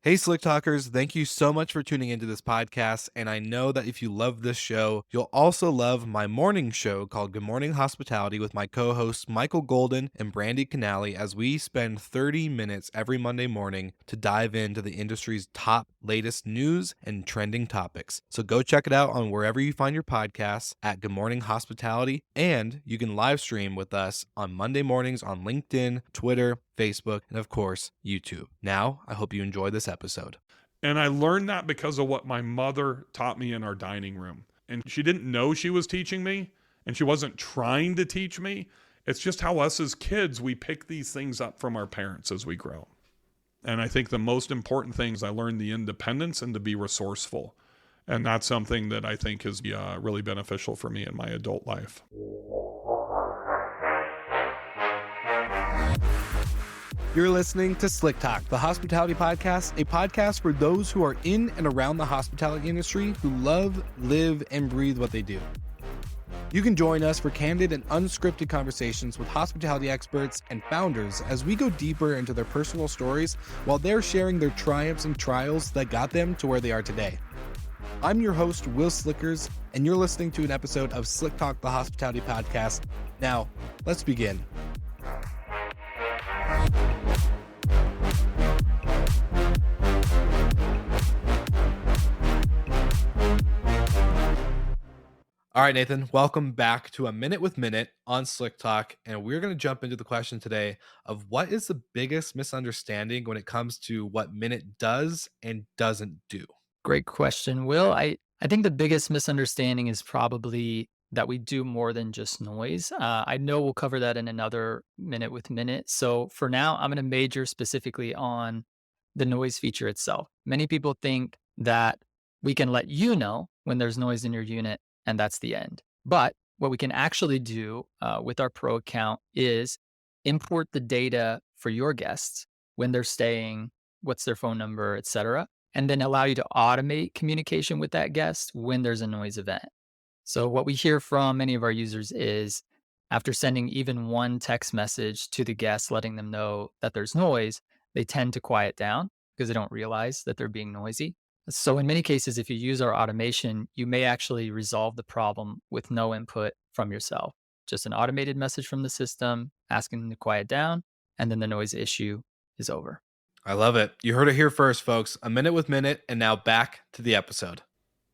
Hey, Slick Talkers, thank you so much for tuning into this podcast. And I know that if you love this show, you'll also love my morning show called Good Morning Hospitality with my co hosts Michael Golden and Brandy Canali, as we spend 30 minutes every Monday morning to dive into the industry's top latest news and trending topics. So go check it out on wherever you find your podcasts at Good Morning Hospitality. And you can live stream with us on Monday mornings on LinkedIn, Twitter, Facebook, and of course, YouTube. Now, I hope you enjoy this episode. And I learned that because of what my mother taught me in our dining room. And she didn't know she was teaching me, and she wasn't trying to teach me. It's just how us as kids, we pick these things up from our parents as we grow. And I think the most important thing is I learned the independence and to be resourceful. And that's something that I think is really beneficial for me in my adult life. You're listening to Slick Talk, the hospitality podcast, a podcast for those who are in and around the hospitality industry who love, live, and breathe what they do. You can join us for candid and unscripted conversations with hospitality experts and founders as we go deeper into their personal stories while they're sharing their triumphs and trials that got them to where they are today. I'm your host, Will Slickers, and you're listening to an episode of Slick Talk, the hospitality podcast. Now, let's begin. All right, Nathan, welcome back to A Minute with Minute on Slick Talk. And we're going to jump into the question today of what is the biggest misunderstanding when it comes to what Minute does and doesn't do? Great question, Will. I think the biggest misunderstanding is probably that we do more than just noise. I know we'll cover that in another minute with minute. So for now, I'm going to major specifically on the noise feature itself. Many people think that we can let you know when there's noise in your unit, and that's the end. But what we can actually do with our pro account is import the data for your guests when they're staying, what's their phone number, et cetera, and then allow you to automate communication with that guest when there's a noise event. So what we hear from many of our users is after sending even one text message to the guest letting them know that there's noise, they tend to quiet down because they don't realize that they're being noisy. So in many cases, if you use our automation, you may actually resolve the problem with no input from yourself. Just an automated message from the system asking them to quiet down, and then the noise issue is over. I love it. You heard it here first, folks. A Minute with Minute, and now back to the episode.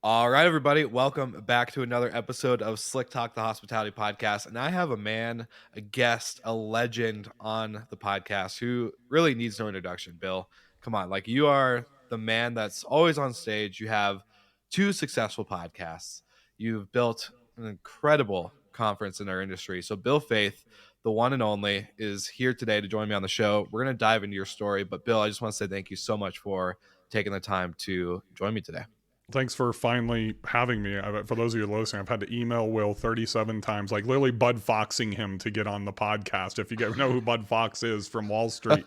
All right, everybody, welcome back to another episode of Slick Talk, the hospitality podcast. And I have a man, a guest, a legend on the podcast who really needs no introduction. Bill, come on. Like, you are the man that's always on stage. You have two successful podcasts. You've built an incredible conference in our industry. So Bill Faeth, the one and only, is here today to join me on the show. We're going to dive into your story. But Bill, I just want to say thank you so much for taking the time to join me today. Thanks for finally having me. For those of you listening, I've had to email Will 37 times, like literally Bud Foxing him to get on the podcast. If you know who Bud Fox is from Wall Street.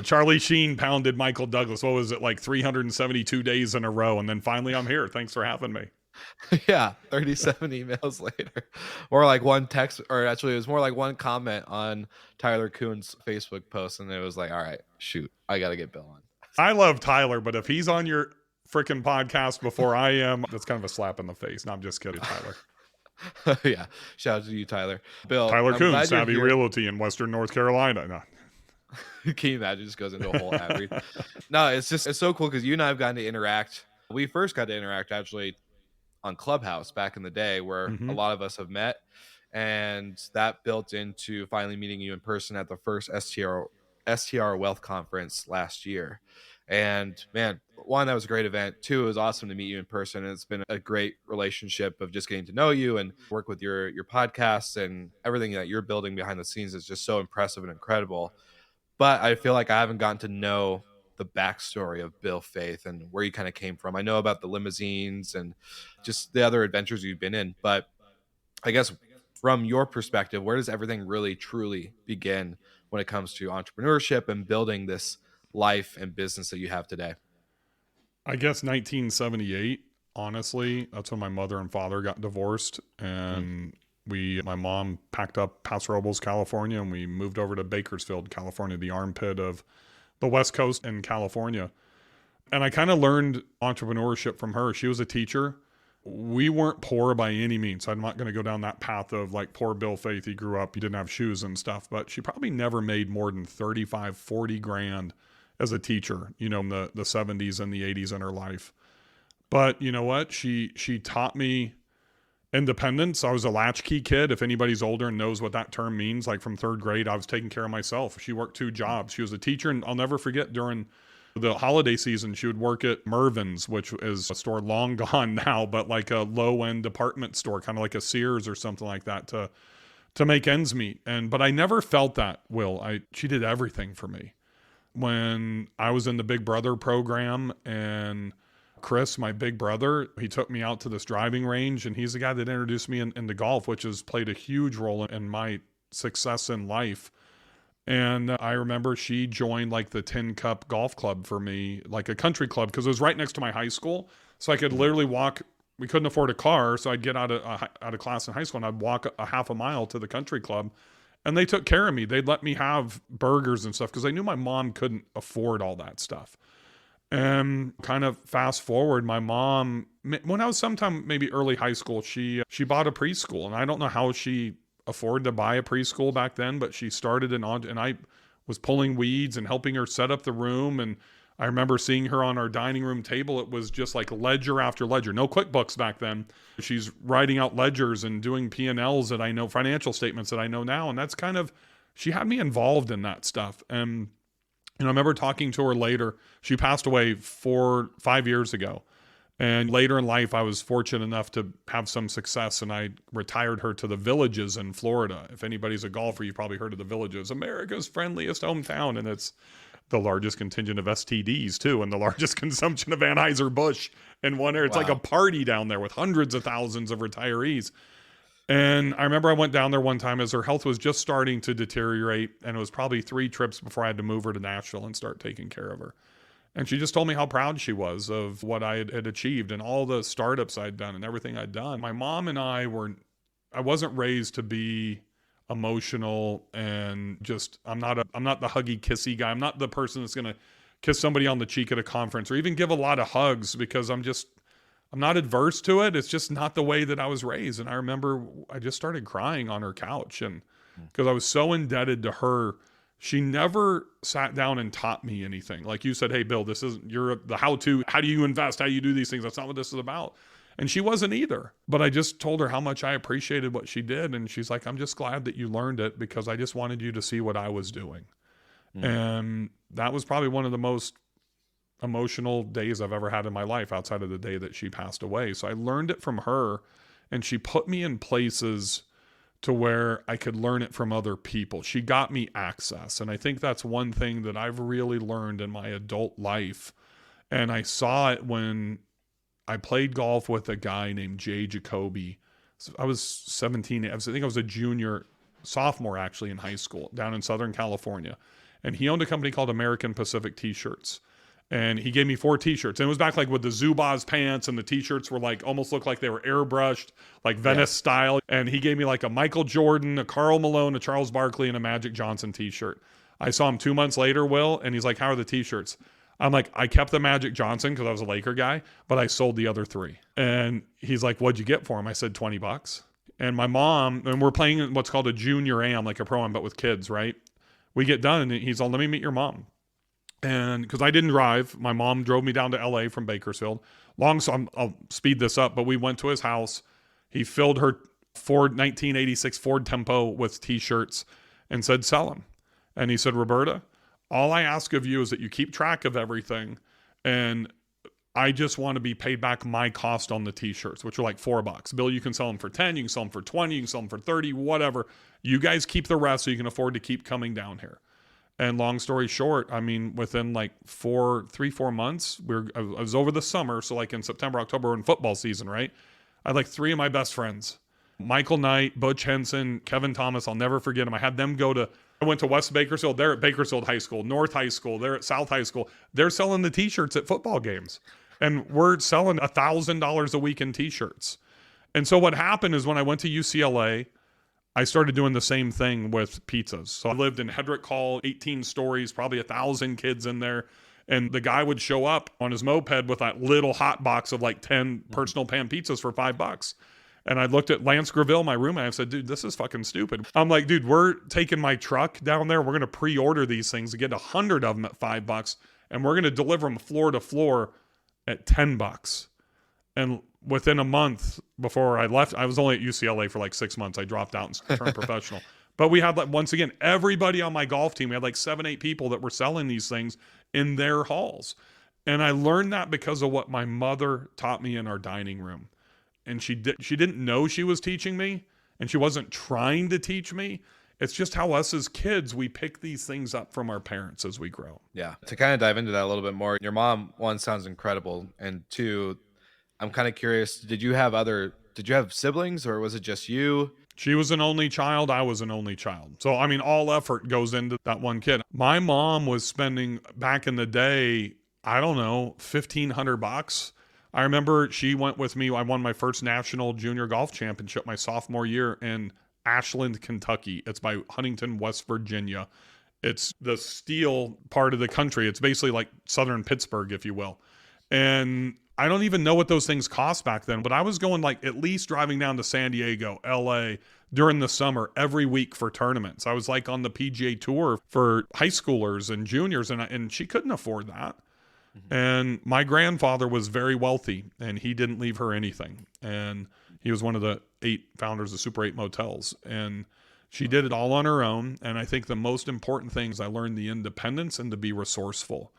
Charlie Sheen pounded Michael Douglas. What was it, like 372 days in a row? And then finally I'm here. Thanks for having me. Yeah, 37 emails later. Or like one text, or actually it was more like one comment on Tyler Kuhn's Facebook post. And it was like, all right, shoot, I got to get Bill on. I love Tyler, but if he's on your freaking podcast before I am, that's kind of a slap in the face. No, I'm just kidding, Tyler. Yeah, shout out to you, Tyler. Bill, Tyler Kuhn, Savvy Realty in Western North Carolina. No. Can you imagine? Just goes into a whole ad read. No, it's so cool because you and I have gotten to interact. We first got to interact actually on Clubhouse back in the day, where a lot of us have met, and that built into finally meeting you in person at the first STR Wealth Conference last year. And man, one, that was a great event. Two, it was awesome to meet you in person. And it's been a great relationship of just getting to know you and work with your podcasts, and everything that you're building behind the scenes is just so impressive and incredible. But I feel like I haven't gotten to know the backstory of Bill Faeth and where you kind of came from. I know about the limousines and just the other adventures you've been in, but I guess from your perspective, where does everything really truly begin when it comes to entrepreneurship and building this life and business that you have today? I guess 1978, honestly, that's when my mother and father got divorced, and my mom packed up Paso Robles, California, and we moved over to Bakersfield, California, the armpit of the West Coast in California. And I kind of learned entrepreneurship from her. She was a teacher. We weren't poor by any means. I'm not going to go down that path of like poor Bill Faeth. He grew up, he didn't have shoes and stuff, but she probably never made more than 35, 40 grand as a teacher, in the 70s and the 80s in her life. But you know what? She taught me independence. I was a latchkey kid. If anybody's older and knows what that term means, like from third grade, I was taking care of myself. She worked 2 jobs. She was a teacher, and I'll never forget during the holiday season, she would work at Mervyn's, which is a store long gone now, but like a low-end department store, kind of like a Sears or something like that to make ends meet. But I never felt that, Will. She did everything for me. When I was in the Big Brother program, and Chris, my big brother, he took me out to this driving range, and he's the guy that introduced me into golf, which has played a huge role in my success in life. And I remember she joined like the Tin Cup golf club for me, like a country club, because it was right next to my high school. So I could literally walk. We couldn't afford a car, so I'd get out of class in high school, and I'd walk a half a mile to the country club. And they took care of me. They'd let me have burgers and stuff because they knew my mom couldn't afford all that stuff. And kind of fast forward, my mom, when I was sometime maybe early high school, she bought a preschool. And I don't know how she afford to buy a preschool back then, but she started and I was pulling weeds and helping her set up the room. And I remember seeing her on our dining room table. It was just like ledger after ledger. No QuickBooks back then. She's writing out ledgers and doing P&Ls that I know, financial statements that I know now. And that's kind of, she had me involved in that stuff. And I remember talking to her later. She passed away 5 years ago. And later in life, I was fortunate enough to have some success, and I retired her to the Villages in Florida. If anybody's a golfer, you've probably heard of the Villages, America's friendliest hometown, and it's the largest contingent of STDs too, and the largest consumption of Anheuser-Busch in one area. It's like a party down there with hundreds of thousands of retirees. And I remember I went down there one time as her health was just starting to deteriorate, and it was probably 3 trips before I had to move her to Nashville and start taking care of her. And she just told me how proud she was of what I had achieved and all the startups I'd done and everything I'd done. My mom and I wasn't raised to be emotional and just, I'm not the huggy kissy guy. I'm not the person that's going to kiss somebody on the cheek at a conference or even give a lot of hugs because I'm not adverse to it. It's just not the way that I was raised. And I remember I just started crying on her couch, and because I was so indebted to her. She never sat down and taught me anything. Like you said, hey, Bill, you're the how-to, how do you invest? How do you do these things? That's not what this is about. And she wasn't either. But I just told her how much I appreciated what she did. And she's like, I'm just glad that you learned it because I just wanted you to see what I was doing. And that was probably one of the most emotional days I've ever had in my life outside of the day that she passed away. So I learned it from her, and she put me in places to where I could learn it from other people. She got me access. And I think that's one thing that I've really learned in my adult life. And I saw it when I played golf with a guy named Jay Jacoby. So I was 17. I think I was a sophomore actually in high school down in Southern California. And he owned a company called American Pacific T-shirts. And he gave me 4 t-shirts. And it was back like with the Zubaz pants, and the t-shirts were like, almost looked like they were airbrushed, like Venice style. And he gave me like a Michael Jordan, a Karl Malone, a Charles Barkley, and a Magic Johnson t-shirt. I saw him 2 months later, Will, and he's like, how are the t-shirts? I'm like, I kept the Magic Johnson because I was a Laker guy, but I sold the other 3. And he's like, what'd you get for him? I said, $20. And my mom, and we're playing what's called a junior am, like a pro-am, but with kids, right? We get done, and he's like, let me meet your mom. And because I didn't drive, my mom drove me down to LA from Bakersfield. I'll speed this up, but we went to his house. He filled her 1986 Ford Tempo with t-shirts and said, sell them. And he said, Roberta, all I ask of you is that you keep track of everything. And I just want to be paid back my cost on the t-shirts, which are like $4. Bill, you can sell them for 10, you can sell them for 20, you can sell them for 30, whatever. You guys keep the rest so you can afford to keep coming down here. And long story short, I mean, within like 4 months, I was over the summer. So like in September, October, in football season, right? I had like 3 of my best friends, Michael Knight, Butch Henson, Kevin Thomas. I'll never forget them. I went to West Bakersfield. They're at Bakersfield High School, North High School. They're at South High School. They're selling the t-shirts at football games. And we're selling $1,000 a week in t-shirts. And so what happened is when I went to UCLA, I started doing the same thing with pizzas. So I lived in Hedrick Hall, 18 stories, probably 1,000 kids in there. And the guy would show up on his moped with that little hot box of like 10 personal pan pizzas for $5. And I looked at Lance Graville, my roommate. I said, dude, this is fucking stupid. I'm like, dude, we're taking my truck down there. We're going to pre-order these things and get 100 of them at $5. And we're going to deliver them floor to floor at $10. And within a month before I left, I was only at UCLA for like 6 months. I dropped out and turned professional. But we had, like, once again, everybody on my golf team, we had like 7-8 people that were selling these things in their halls. And I learned that because of what my mother taught me in our dining room. And she didn't know she was teaching me, and she wasn't trying to teach me. It's just how us as kids, we pick these things up from our parents as we grow. Yeah. To kind of dive into that a little bit more, your mom, one, sounds incredible. And two, I'm kind of curious, did you have siblings, or was it just you? She was an only child. I was an only child. So, I mean, all effort goes into that one kid. My mom was spending, back in the day, I don't know, $1,500. I remember she went with me. I won my first national junior golf championship my sophomore year in Ashland, Kentucky. It's by Huntington, West Virginia. It's the steel part of the country. It's basically like southern Pittsburgh, if you will. And I don't even know what those things cost back then, but I was going like at least driving down to San Diego, LA during the summer every week for tournaments. I was like on the PGA Tour for high schoolers and juniors, and she couldn't afford that. And my grandfather was very wealthy, and he didn't leave her anything. And he was one of the 8 founders of Super 8 Motels. And she did it all on her own. And I think the most important thing is I learned the independence and to be resourceful.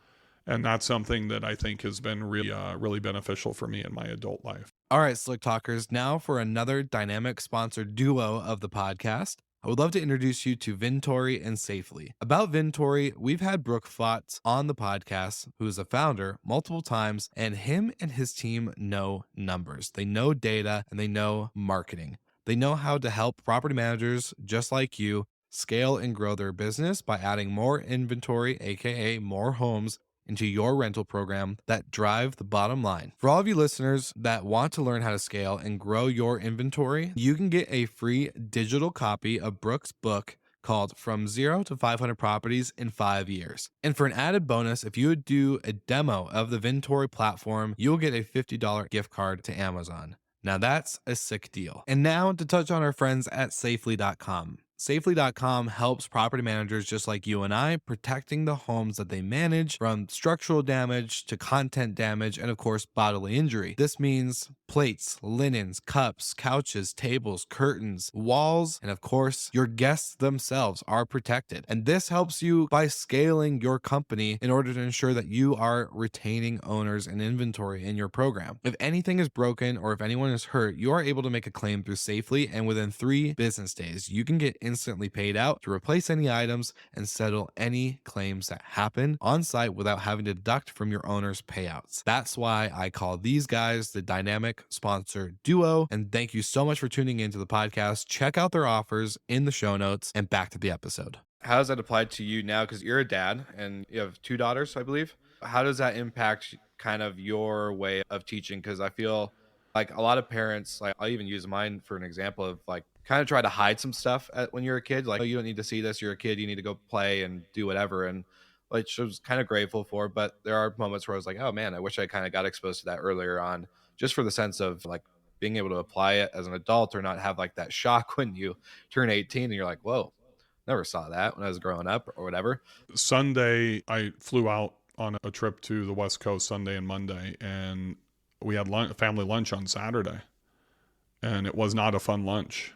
And that's something that I think has been really beneficial for me in my adult life. All right, Slick Talkers, now for another dynamic sponsored duo of the podcast. I would love to introduce you to Vintory and Safely. About Vintory, we've had Brooke Flotz on the podcast, who is a founder, multiple times, and him and his team know numbers. They know data and they know marketing. They know how to help property managers just like you scale and grow their business by adding more inventory, aka more homes, into your rental program that drive the bottom line. For all of you listeners that want to learn how to scale and grow your inventory, you can get a free digital copy of Brooke's book called From Zero to 500 Properties in 5 Years. And for an added bonus, if you would do a demo of the Vintory platform, you'll get a $50 gift card to Amazon. Now that's a sick deal. And now to touch on our friends at Safely.com. Safely.com helps property managers just like you and I protecting the homes that they manage from structural damage to content damage and, of course, bodily injury. This means plates, linens, cups, couches, tables, curtains, walls, and, of course, your guests themselves are protected. And this helps you by scaling your company in order to ensure that you are retaining owners and inventory in your program. If anything is broken or if anyone is hurt, you are able to make a claim through Safely, and within 3 business days, you can get instantly paid out to replace any items and settle any claims that happen on site without having to deduct from your owner's payouts. That's why I call these guys the dynamic sponsor duo. And thank you so much for tuning into the podcast. Check out their offers in the show notes, and back to the episode. How does that apply to you now? Because you're a dad and you have 2 daughters, I believe. How does that impact kind of your way of teaching? Because I feel like a lot of parents, like I'll even use mine for an example of like kind of try to hide some stuff when you're a kid. Like, oh, you don't need to see this. You're a kid. You need to go play and do whatever. And which I was kind of grateful for. But there are moments where I was like, oh man, I wish I kind of got exposed to that earlier on, just for the sense of like being able to apply it as an adult or not have like that shock when you turn 18 and you're like, whoa, never saw that when I was growing up or whatever. Sunday, I flew out on a trip to the West Coast Sunday and Monday, and we had family lunch on Saturday. And it was not a fun lunch.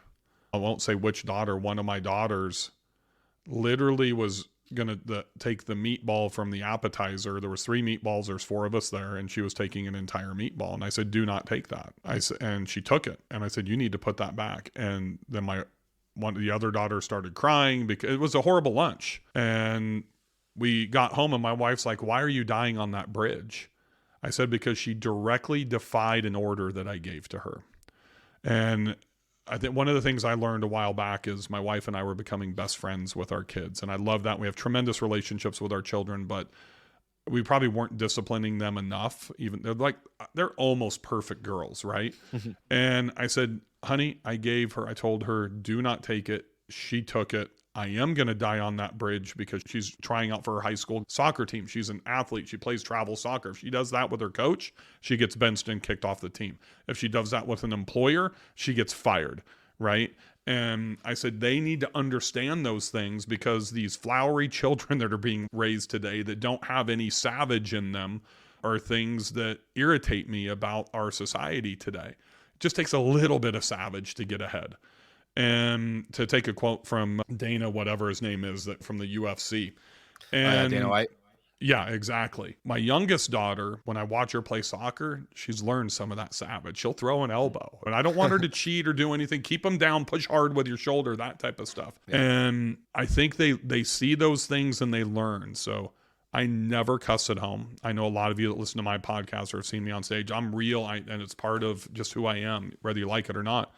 I won't say which daughter. One of my daughters literally was going to take the meatball from the appetizer. There was 3 meatballs. There's 4 of us there. And she was taking an entire meatball. And I said, do not take that. And she took it. And I said, you need to put that back. And then the other daughter started crying because it was a horrible lunch. And we got home and my wife's like, why are you dying on that bridge? I said, because she directly defied an order that I gave to her. And I think one of the things I learned a while back is my wife and I were becoming best friends with our kids. And I love that. We have tremendous relationships with our children, but we probably weren't disciplining them enough. Even they're almost perfect girls, right? And I said, honey, I told her, do not take it. She took it. I am going to die on that bridge because she's trying out for her high school soccer team. She's an athlete. She plays travel soccer. If she does that with her coach, she gets benched and kicked off the team. If she does that with an employer, she gets fired, right? And I said, they need to understand those things, because these flowery children that are being raised today that don't have any savage in them are things that irritate me about our society today. It just takes a little bit of savage to get ahead. And to take a quote from Dana, whatever his name is, that from the UFC. And Dana White. Yeah, exactly. My youngest daughter, when I watch her play soccer, she's learned some of that savage. She'll throw an elbow. And I don't want her to cheat or do anything. Keep them down, push hard with your shoulder, that type of stuff. Yeah. And I think they see those things and they learn. So I never cuss at home. I know a lot of you that listen to my podcast or have seen me on stage. I'm real, and it's part of just who I am, whether you like it or not.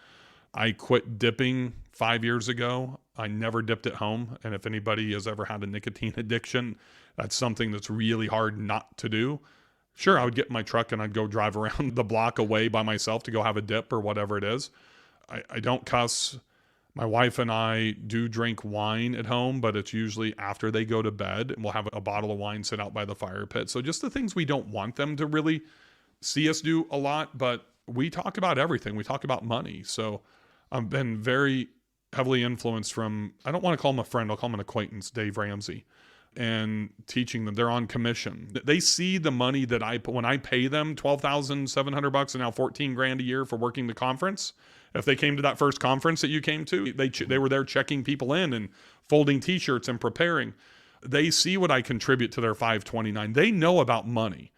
I quit dipping 5 years ago. I never dipped at home. And if anybody has ever had a nicotine addiction, that's something that's really hard not to do. Sure, I would get in my truck and I'd go drive around the block away by myself to go have a dip or whatever it is. I don't cuss. My wife and I do drink wine at home, but it's usually after they go to bed, and we'll have a bottle of wine sit out by the fire pit. So just the things we don't want them to really see us do a lot, but we talk about everything. We talk about money. So I've been very heavily influenced from, I don't want to call him a friend, I'll call him an acquaintance, Dave Ramsey, and teaching them. They're on commission. They see the money that I put when I pay them $12,700 and now $14,000 a year for working the conference. If they came to that first conference that you came to, they were there checking people in and folding t-shirts and preparing. They see what I contribute to their 529. They know about money.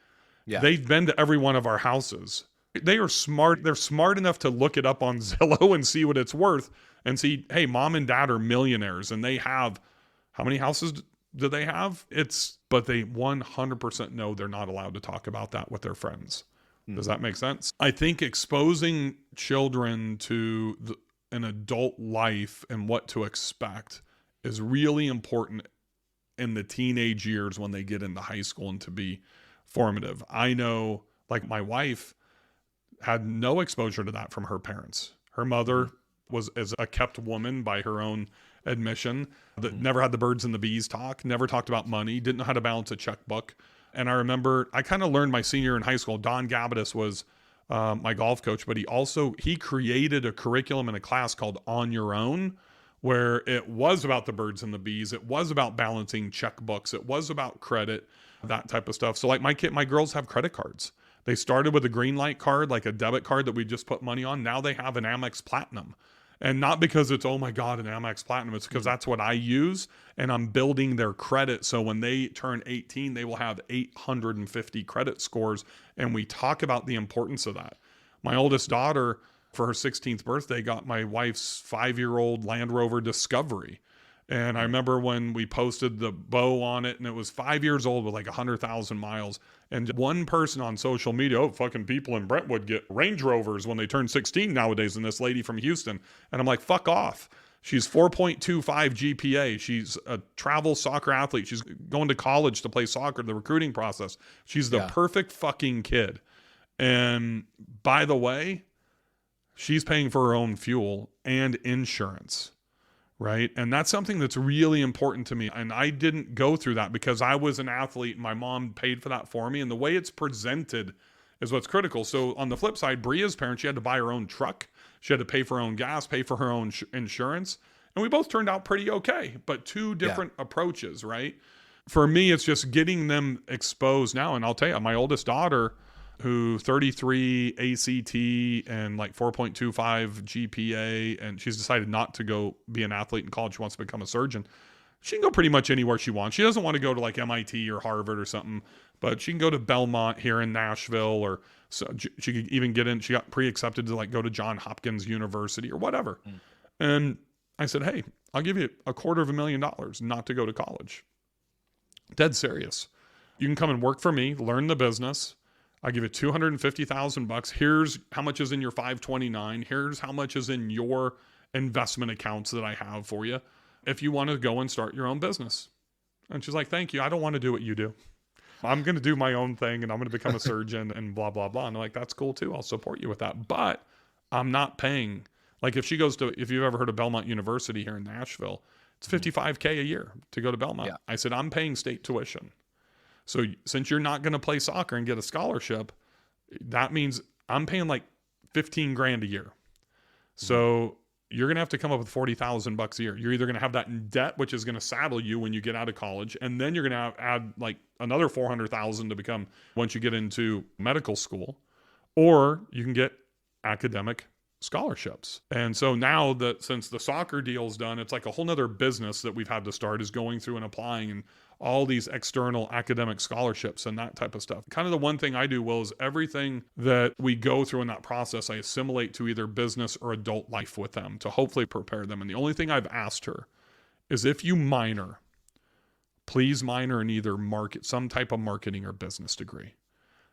Yeah. They've been to every one of our houses. They are smart. They're smart enough to look it up on Zillow and see what it's worth and see, hey, mom and dad are millionaires and they have, how many houses do they have? But they 100% know they're not allowed to talk about that with their friends. Does that make sense? I think exposing children to an adult life and what to expect is really important in the teenage years when they get into high school and to be formative. I know, like, my wife had no exposure to that from her parents. Her mother was as a kept woman by her own admission, that never had the birds and the bees talk, never talked about money, didn't know how to balance a checkbook. And I remember I kind of learned my senior in high school. Don Gabbitas was my golf coach, but he created a curriculum in a class called On Your Own, where it was about the birds and the bees. It was about balancing checkbooks. It was about credit, that type of stuff. So like my girls have credit cards. They started with a green light card, like a debit card that we just put money on. Now they have an Amex Platinum. And not because it's, oh my God, an Amex Platinum. It's because that's what I use, and I'm building their credit. So when they turn 18, they will have 850 credit scores. And we talk about the importance of that. My oldest daughter, for her 16th birthday, got my wife's 5-year-old Land Rover Discovery. And I remember when we posted the bow on it, and it was 5 years old with like 100,000 miles. And one person on social media, fucking people in Brentwood get Range Rovers when they turn 16 nowadays. And this lady from Houston. And I'm like, fuck off. She's 4.25 GPA. She's a travel soccer athlete. She's going to college to play soccer, the recruiting process. She's the perfect fucking kid. And by the way, she's paying for her own fuel and insurance. Right. And that's something that's really important to me. And I didn't go through that because I was an athlete and my mom paid for that for me. And the way it's presented is what's critical. So on the flip side, Bria's parents, she had to buy her own truck. She had to pay for her own gas, pay for her own insurance. And we both turned out pretty okay, but two different approaches, right? For me, it's just getting them exposed now. And I'll tell you, my oldest daughter, who 33 ACT and like 4.25 GPA, and she's decided not to go be an athlete in college. She wants to become a surgeon. She can go pretty much anywhere she wants. She doesn't want to go to like MIT or Harvard or something, but she can go to Belmont here in Nashville, or so she could even get in. She got pre-accepted to like go to Johns Hopkins University or whatever. And I said, hey, I'll give you $250,000 not to go to college. Dead serious. You can come and work for me, learn the business. I give you $250,000. Here's how much is in your 529. Here's how much is in your investment accounts that I have for you, if you want to go and start your own business. And she's like, thank you. I don't want to do what you do. I'm going to do my own thing, and I'm going to become a surgeon and blah, blah, blah. And I'm like, that's cool too. I'll support you with that. But I'm not paying. Like if you've ever heard of Belmont University here in Nashville, It's $55K a year to go to Belmont. Yeah. I said, I'm paying state tuition. So since you're not going to play soccer and get a scholarship, that means I'm paying like 15 grand a year. So you're going to have to come up with $40,000 a year. You're either going to have that in debt, which is going to saddle you when you get out of college. And then you're going to add like another 400,000 to become once you get into medical school, or you can get academic scholarships. And so now that since the soccer deal's done, it's like a whole nother business that we've had to start is going through and applying and all these external academic scholarships and that type of stuff. Kind of the one thing I do, Will, is everything that we go through in that process, I assimilate to either business or adult life with them to hopefully prepare them. And the only thing I've asked her is if you minor, please minor in either some type of marketing or business degree.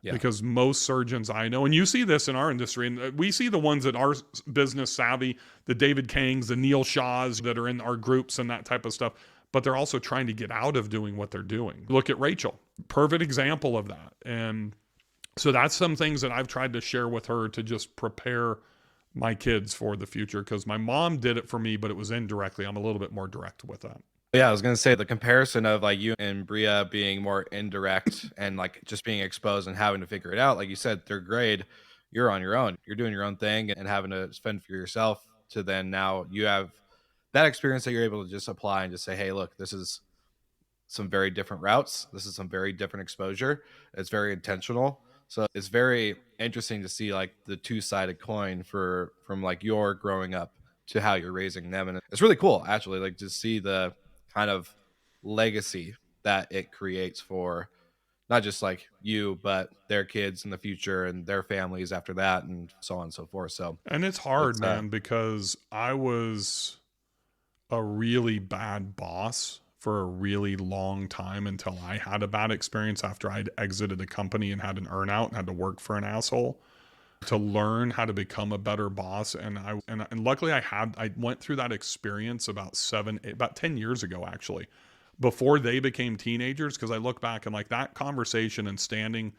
Yeah. Because most surgeons I know, and you see this in our industry, and we see the ones that are business savvy, the David Kangs, the Neil Shaws that are in our groups and that type of stuff, but they're also trying to get out of doing what they're doing. Look at Rachel, perfect example of that. And so that's some things that I've tried to share with her to just prepare my kids for the future, because my mom did it for me, but it was indirectly. I'm a little bit more direct with that. Yeah, I was gonna say the comparison of like you and Bria being more indirect and like just being exposed and having to figure it out. Like you said, third grade, you're on your own. You're doing your own thing and having to fend for yourself. To then now you have that experience that you're able to just apply and just say, hey, look, this is some very different routes. This is some very different exposure. It's very intentional. So it's very interesting to see like the two-sided coin from like your growing up to how you're raising them. And it's really cool actually, like to see the kind of legacy that it creates for not just like you, but their kids in the future and their families after that and so on and so forth. So, and it's hard, man, because I was a really bad boss for a really long time until I had a bad experience after I'd exited a company and had an earnout and had to work for an asshole to learn how to become a better boss. And luckily I went through that experience about 10 years ago, actually, before they became teenagers. Cause I look back and like that conversation and standing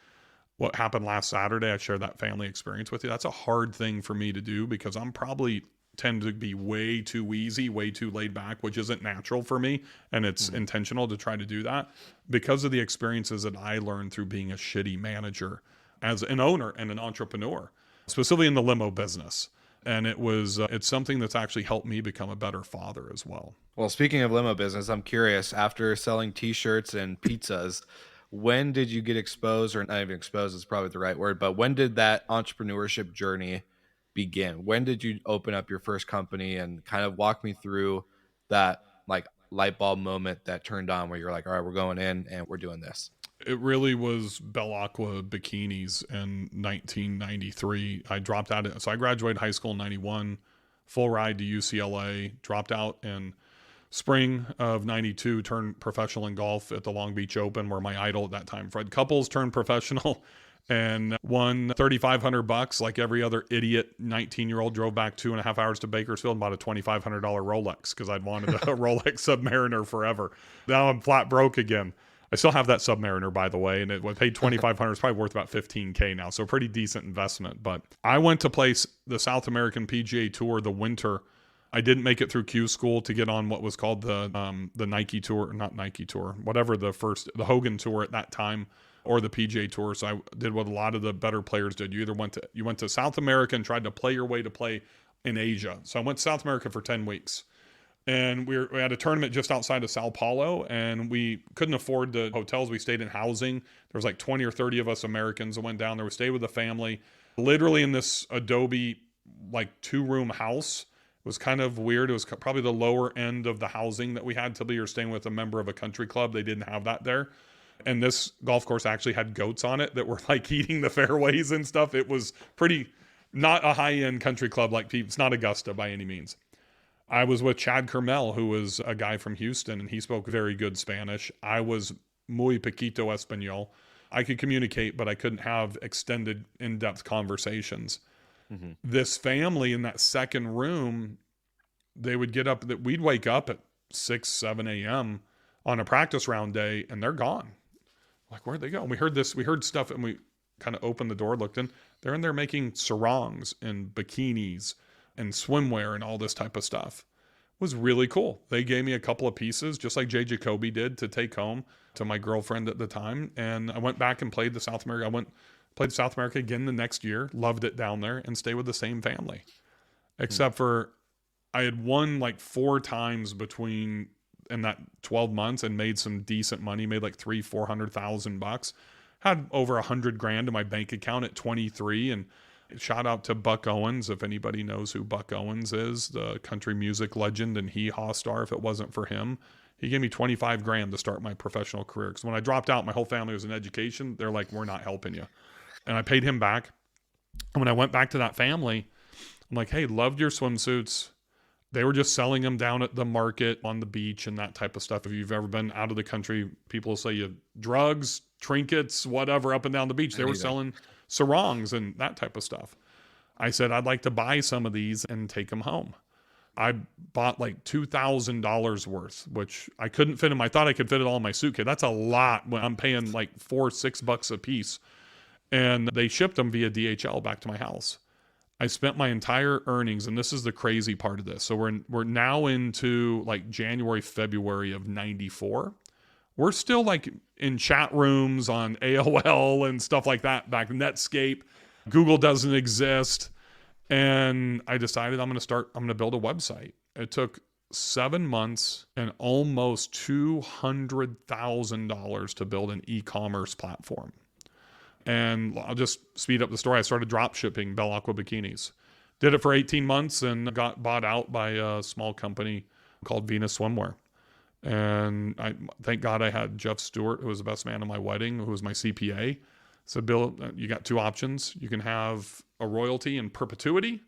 what happened last Saturday, I shared that family experience with you. That's a hard thing for me to do because I'm probably tend to be way too easy, way too laid back, which isn't natural for me. And it's intentional to try to do that because of the experiences that I learned through being a shitty manager as an owner and an entrepreneur, specifically in the limo business. And it's something that's actually helped me become a better father as well. Well, speaking of limo business, I'm curious, after selling t-shirts and pizzas, when did you get exposed, or not even exposed is probably the right word, but when did that entrepreneurship journey begin? When did you open up your first company, and kind of walk me through that like light bulb moment that turned on where you're like, all right, we're going in and we're doing this? It really was Bell Aqua bikinis in 1993. I dropped out. So I graduated high school in 91, full ride to UCLA, dropped out in spring of 92, turned professional in golf at the Long Beach Open, where my idol at that time, Fred Couples, turned professional and won $3,500 like every other idiot 19-year-old. Drove back 2.5 hours to Bakersfield and bought a $2,500 Rolex because I'd wanted a Rolex Submariner forever. Now I'm flat broke again. I still have that Submariner, by the way, and it paid $2,500. It's probably worth about $15K now, so a pretty decent investment. But I went to play the South American PGA Tour the winter. I didn't make it through Q School to get on what was called the Nike Tour, not Nike Tour, whatever the Hogan Tour at that time, or the PGA Tour. So I did what a lot of the better players did. You went to South America and tried to play your way to play in Asia. So I went to South America for 10 weeks. And we had a tournament just outside of Sao Paulo, and we couldn't afford the hotels. We stayed in housing. There was like 20 or 30 of us Americans that went down there. We stayed with a family, literally in this Adobe like 2-room house. It was kind of weird. It was probably the lower end of the housing that we had till we were staying with a member of a country club. They didn't have that there. And this golf course actually had goats on it that were like eating the fairways and stuff. It was pretty, not a high-end country club like people. It's not Augusta by any means. I was with Chad Kermel, who was a guy from Houston, and he spoke very good Spanish. I was muy poquito español. I could communicate, but I couldn't have extended, in-depth conversations. Mm-hmm. This family in that second room, they would get up, we'd wake up at 6, 7 a.m. on a practice round day, and they're gone. Like, where'd they go? And we heard stuff, and we kind of opened the door, looked in. They're in there making sarongs and bikinis and swimwear and all this type of stuff. was really cool. They gave me a couple of pieces, just like Jay Jacoby did, to take home to my girlfriend at the time. And I went back and played the South America. Played South America again the next year, loved it down there, and stayed with the same family. Hmm. Except for I had won like 4 times between in that 12 months and made some decent money, made like 400,000 bucks. Had over 100 grand in my bank account at 23. And shout out to Buck Owens, if anybody knows who Buck Owens is, the country music legend and hee-haw star. If it wasn't for him, he gave me 25 grand to start my professional career. Because when I dropped out, my whole family was in education. They're like, we're not helping you. And I paid him back. And when I went back to that family, I'm like, hey, loved your swimsuits. They were just selling them down at the market on the beach and that type of stuff. If you've ever been out of the country, people will say you drugs, trinkets, whatever, up and down the beach. They were Anything. selling sarongs and that type of stuff. I said, I'd like to buy some of these and take them home. I bought like $2,000 worth, which I couldn't fit in. I thought I could fit it all in my suitcase. That's a lot when I'm paying like $4-6 a piece. And they shipped them via DHL back to my house. I spent my entire earnings, and this is the crazy part of this. So we're now into like January, February of 94. We're still like in chat rooms on AOL and stuff like that back in Netscape. Google doesn't exist. And I decided I'm going to build a website. It took 7 months and almost $200,000 to build an e-commerce platform. And I'll just speed up the story. I started drop shipping Bell Aqua bikinis. Did it for 18 months and got bought out by a small company called Venus Swimwear. And thank God I had Jeff Stewart, who was the best man at my wedding, who was my CPA. So, Bill, you got 2 options. You can have a royalty in perpetuity,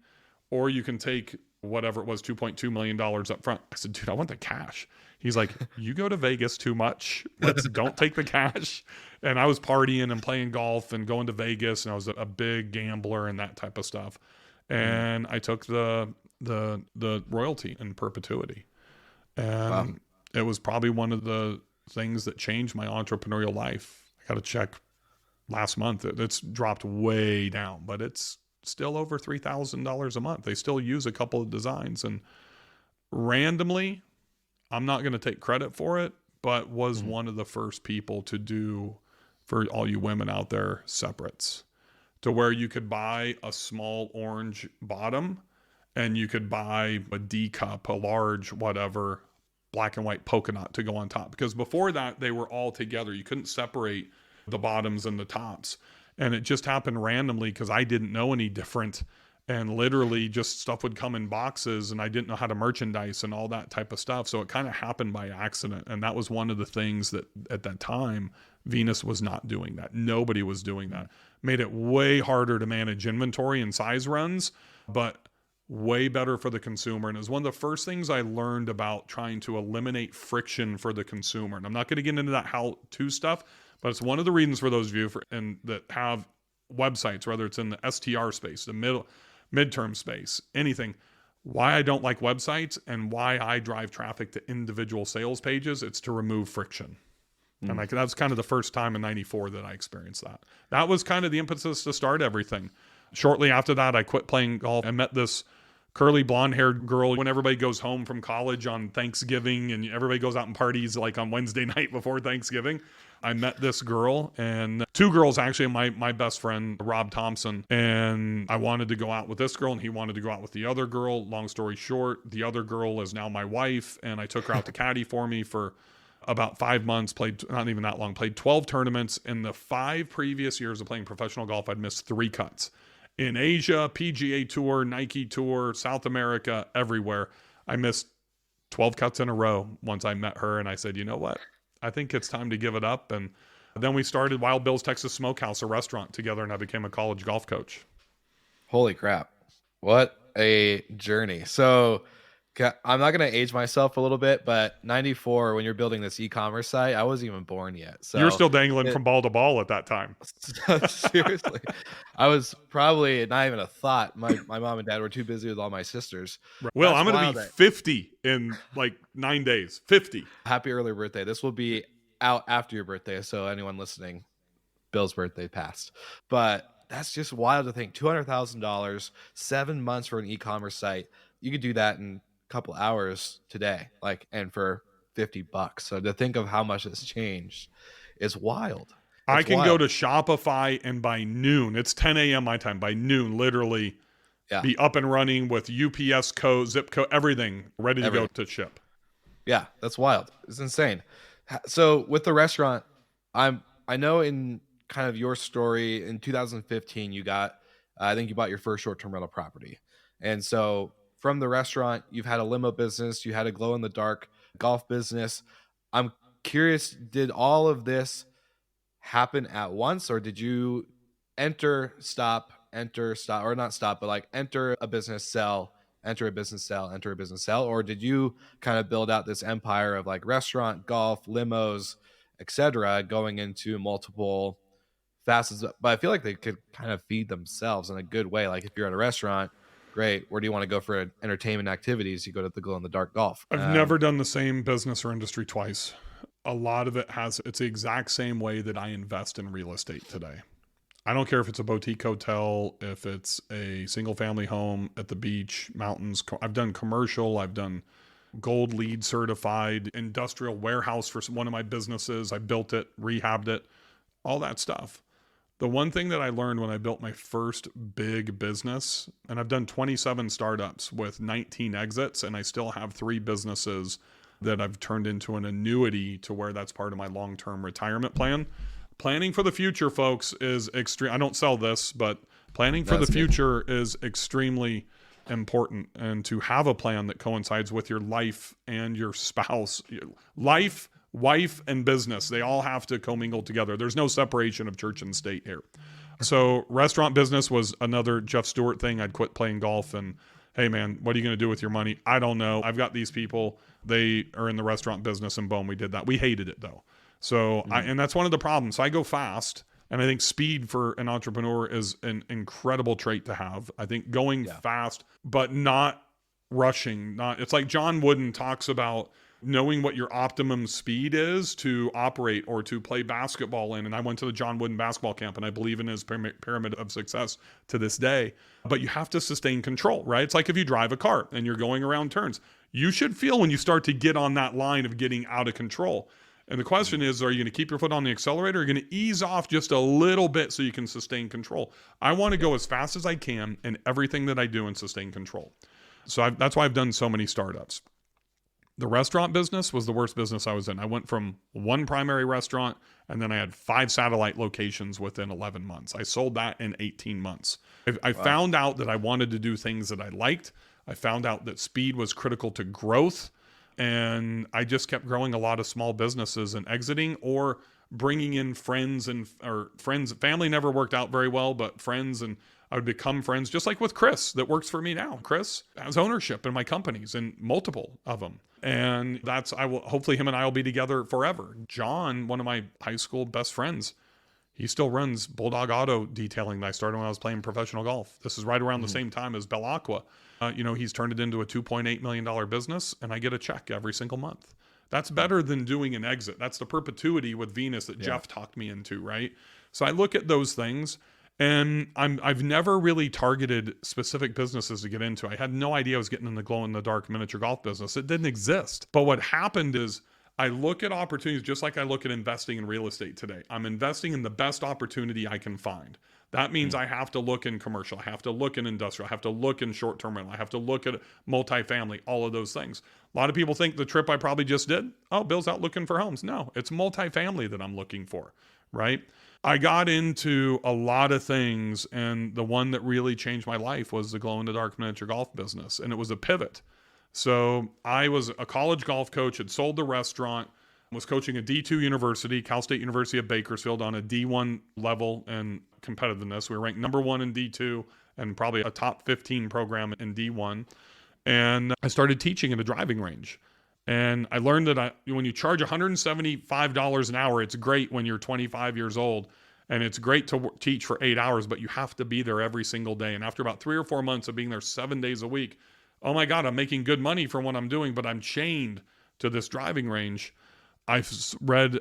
or you can take whatever it was, $2.2 million up front. I said, dude, I want the cash. He's like, you go to Vegas too much. Don't take the cash. And I was partying and playing golf and going to Vegas, and I was a big gambler and that type of stuff. And I took the royalty in perpetuity. And Wow. it was probably one of the things that changed my entrepreneurial life. I got to check last month. It's dropped way down, but it's still over $3,000 a month. They still use a couple of designs, and randomly, I'm not going to take credit for it, but was one of the first people to do, for all you women out there, separates, to where you could buy a small orange bottom and you could buy a D cup, a large whatever, black and white polka dot to go on top. Because before that, they were all together. You couldn't separate the bottoms and the tops. And it just happened randomly because I didn't know any different. And literally just stuff would come in boxes and I didn't know how to merchandise and all that type of stuff. So it kind of happened by accident. And that was one of the things that at that time, Venus was not doing that. Nobody was doing that. Made it way harder to manage inventory and size runs, but way better for the consumer. And it was one of the first things I learned about trying to eliminate friction for the consumer. And I'm not going to get into that how-to stuff, but it's one of the reasons for those of you that have websites, whether it's in the STR space, the midterm space, anything, why I don't like websites and why I drive traffic to individual sales pages. It's to remove friction. And that was kind of the first time in 94 that I experienced that. That was kind of the impetus to start everything. Shortly after that, I quit playing golf. I met this curly blonde haired girl when everybody goes home from college on Thanksgiving and everybody goes out and parties like on Wednesday night before Thanksgiving. I met this girl, and 2 girls actually, my best friend, Rob Thompson, and I wanted to go out with this girl and he wanted to go out with the other girl. Long story short, the other girl is now my wife, and I took her out to caddy for me for about 5 months, played not even that long, played 12 tournaments. In the 5 previous years of playing professional golf, I'd missed 3 cuts. In Asia, PGA Tour, Nike Tour, South America, everywhere. I missed 12 cuts in a row once I met her, and I said, you know what? I think it's time to give it up. And then we started Wild Bill's Texas Smokehouse, a restaurant together, and I became a college golf coach. Holy crap. What a journey. So I'm not going to age myself a little bit, but 94, when you're building this e-commerce site, I wasn't even born yet. So you were still dangling from ball to ball at that time. Seriously. I was probably not even a thought. My mom and dad were too busy with all my sisters. Well, I'm going to be 50 in like 9 days. 50. Happy early birthday. This will be out after your birthday. So anyone listening, Bill's birthday passed. But that's just wild to think. $200,000, 7 months for an e-commerce site. You could do that in couple hours today, like, and for $50. So to think of how much it's changed is wild. I It's can go wild. to Shopify and by noon, it's 10 a.m. my time, by noon, literally Yeah. be up and running with UPS code, zip code, everything ready to go Everything. to ship. Yeah, that's wild. It's insane. So with the restaurant, I know in kind of your story in 2015, you got I think you bought your first short-term rental property. And so from the restaurant, you've had a limo business, you had a glow in the dark golf business. I'm curious, did all of this happen at once, or did you enter, stop, or not stop, but like enter a business, sell, enter a business, sell, enter a business, sell? Or did you kind of build out this empire of like restaurant, golf, limos, etc., going into multiple facets? But I feel like they could kind of feed themselves in a good way. Like if you're at a restaurant, great, where do you want to go for entertainment activities? You go to the glow in the dark golf. I've never done the same business or industry twice. A lot of it it's the exact same way that I invest in real estate today. I don't care if it's a boutique hotel, if it's a single family home at the beach, mountains. I've done commercial, I've done gold lead certified industrial warehouse for one of my businesses. I built it, rehabbed it, all that stuff. The one thing that I learned when I built my first big business, and I've done 27 startups with 19 exits, and I still have 3 businesses that I've turned into an annuity to where that's part of my long-term retirement plan. Planning for the future, folks, is extreme. I don't sell this, but planning for the future is extremely important. And to have a plan that coincides with your life and your spouse, life, wife, and business, they all have to commingle together. There's no separation of church and state here. So restaurant business was another Jeff Stewart thing. I'd quit playing golf and, hey man, what are you going to do with your money? I don't know. I've got these people. They are in the restaurant business, and boom, we did that. We hated it though. So and that's one of the problems. So I go fast, and I think speed for an entrepreneur is an incredible trait to have. I think going fast, but not rushing. It's like John Wooden talks about knowing what your optimum speed is to operate or to play basketball in. And I went to the John Wooden basketball camp, and I believe in his pyramid of success to this day. But you have to sustain control, right? It's like if you drive a car and you're going around turns, you should feel when you start to get on that line of getting out of control. And the question is, are you going to keep your foot on the accelerator, or are you going to ease off just a little bit so you can sustain control? I want to go as fast as I can in everything that I do and sustain control. So that's why I've done so many startups. The restaurant business was the worst business I was in. I went from one primary restaurant, and then I had 5 satellite locations within 11 months. I sold that in 18 months. I found out that I wanted to do things that I liked. I found out that speed was critical to growth. And I just kept growing a lot of small businesses and exiting or bringing in friends, family never worked out very well, but friends, and I would become friends, just like with Chris that works for me now. Chris has ownership in my companies and multiple of them. And hopefully him and I will be together forever. John, one of my high school best friends, he still runs Bulldog Auto Detailing that I started when I was playing professional golf. This is right around the same time as Bell Aqua. He's turned it into a $2.8 million business, and I get a check every single month. That's better than doing an exit. That's the perpetuity with Venus that Jeff talked me into, right? So I look at those things, and I've never really targeted specific businesses to get into. I had no idea I was getting in the glow-in-the-dark miniature golf business. It didn't exist. But what happened is I look at opportunities just like I look at investing in real estate today. I'm investing in the best opportunity I can find. That means I have to look in commercial. I have to look in industrial. I have to look in short-term rental. I have to look at multifamily, all of those things. A lot of people think the trip I probably just did, Bill's out looking for homes. No, it's multifamily that I'm looking for, right? I got into a lot of things, and the one that really changed my life was the glow-in-the-dark miniature golf business, and it was a pivot. So I was a college golf coach, had sold the restaurant, was coaching a D2 university, Cal State University of Bakersfield, on a D1 level and competitiveness. We were ranked number 1 in D2 and probably a top 15 program in D1. And I started teaching at a driving range. And I learned that when you charge $175 an hour, it's great when you're 25 years old. And it's great to teach for 8 hours, but you have to be there every single day. And after about 3 or 4 months of being there 7 days a week, oh my God, I'm making good money for what I'm doing, but I'm chained to this driving range. I've read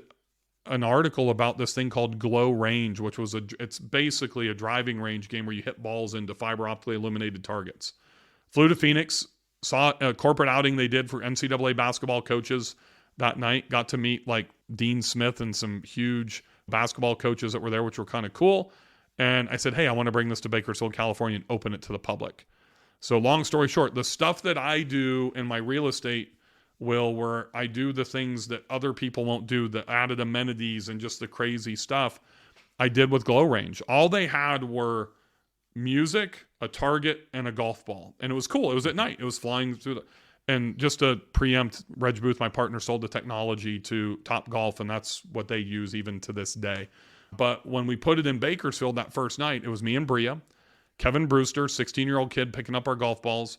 an article about this thing called Glow Range, which was it's basically a driving range game where you hit balls into fiber optically illuminated targets. Flew to Phoenix, Saw a corporate outing they did for NCAA basketball coaches that night. Got to meet like Dean Smith and some huge basketball coaches that were there, which were kind of cool. And I said, hey, I want to bring this to Bakersfield, California and open it to the public. So long story short, the stuff that I do in my real estate, Will, where I do the things that other people won't do, the added amenities and just the crazy stuff, I did with Glow Range. All they had were music, a target, and a golf ball. And it was cool. It was at night. It was flying through the... And just to preempt, Reg Booth, my partner, sold the technology to Top Golf, and that's what they use even to this day. But when we put it in Bakersfield that first night, it was me and Bria, Kevin Brewster, 16-year-old kid picking up our golf balls.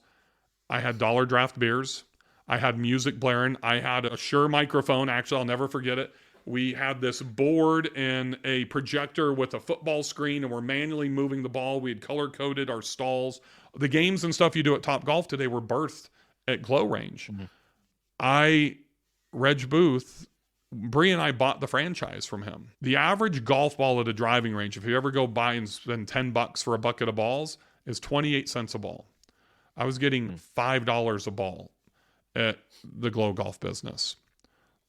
I had Dollar Draft beers. I had music blaring. I had a Shure microphone. Actually, I'll never forget it. We had this board and a projector with a football screen, and we're manually moving the ball. We had color-coded our stalls. The games and stuff you do at Top Golf today were birthed at Glow Range. Reg Booth, Bree and I bought the franchise from him. The average golf ball at a driving range, if you ever go buy and spend $10 for a bucket of balls, is 28 cents a ball. I was getting $5 a ball at the Glow Golf business.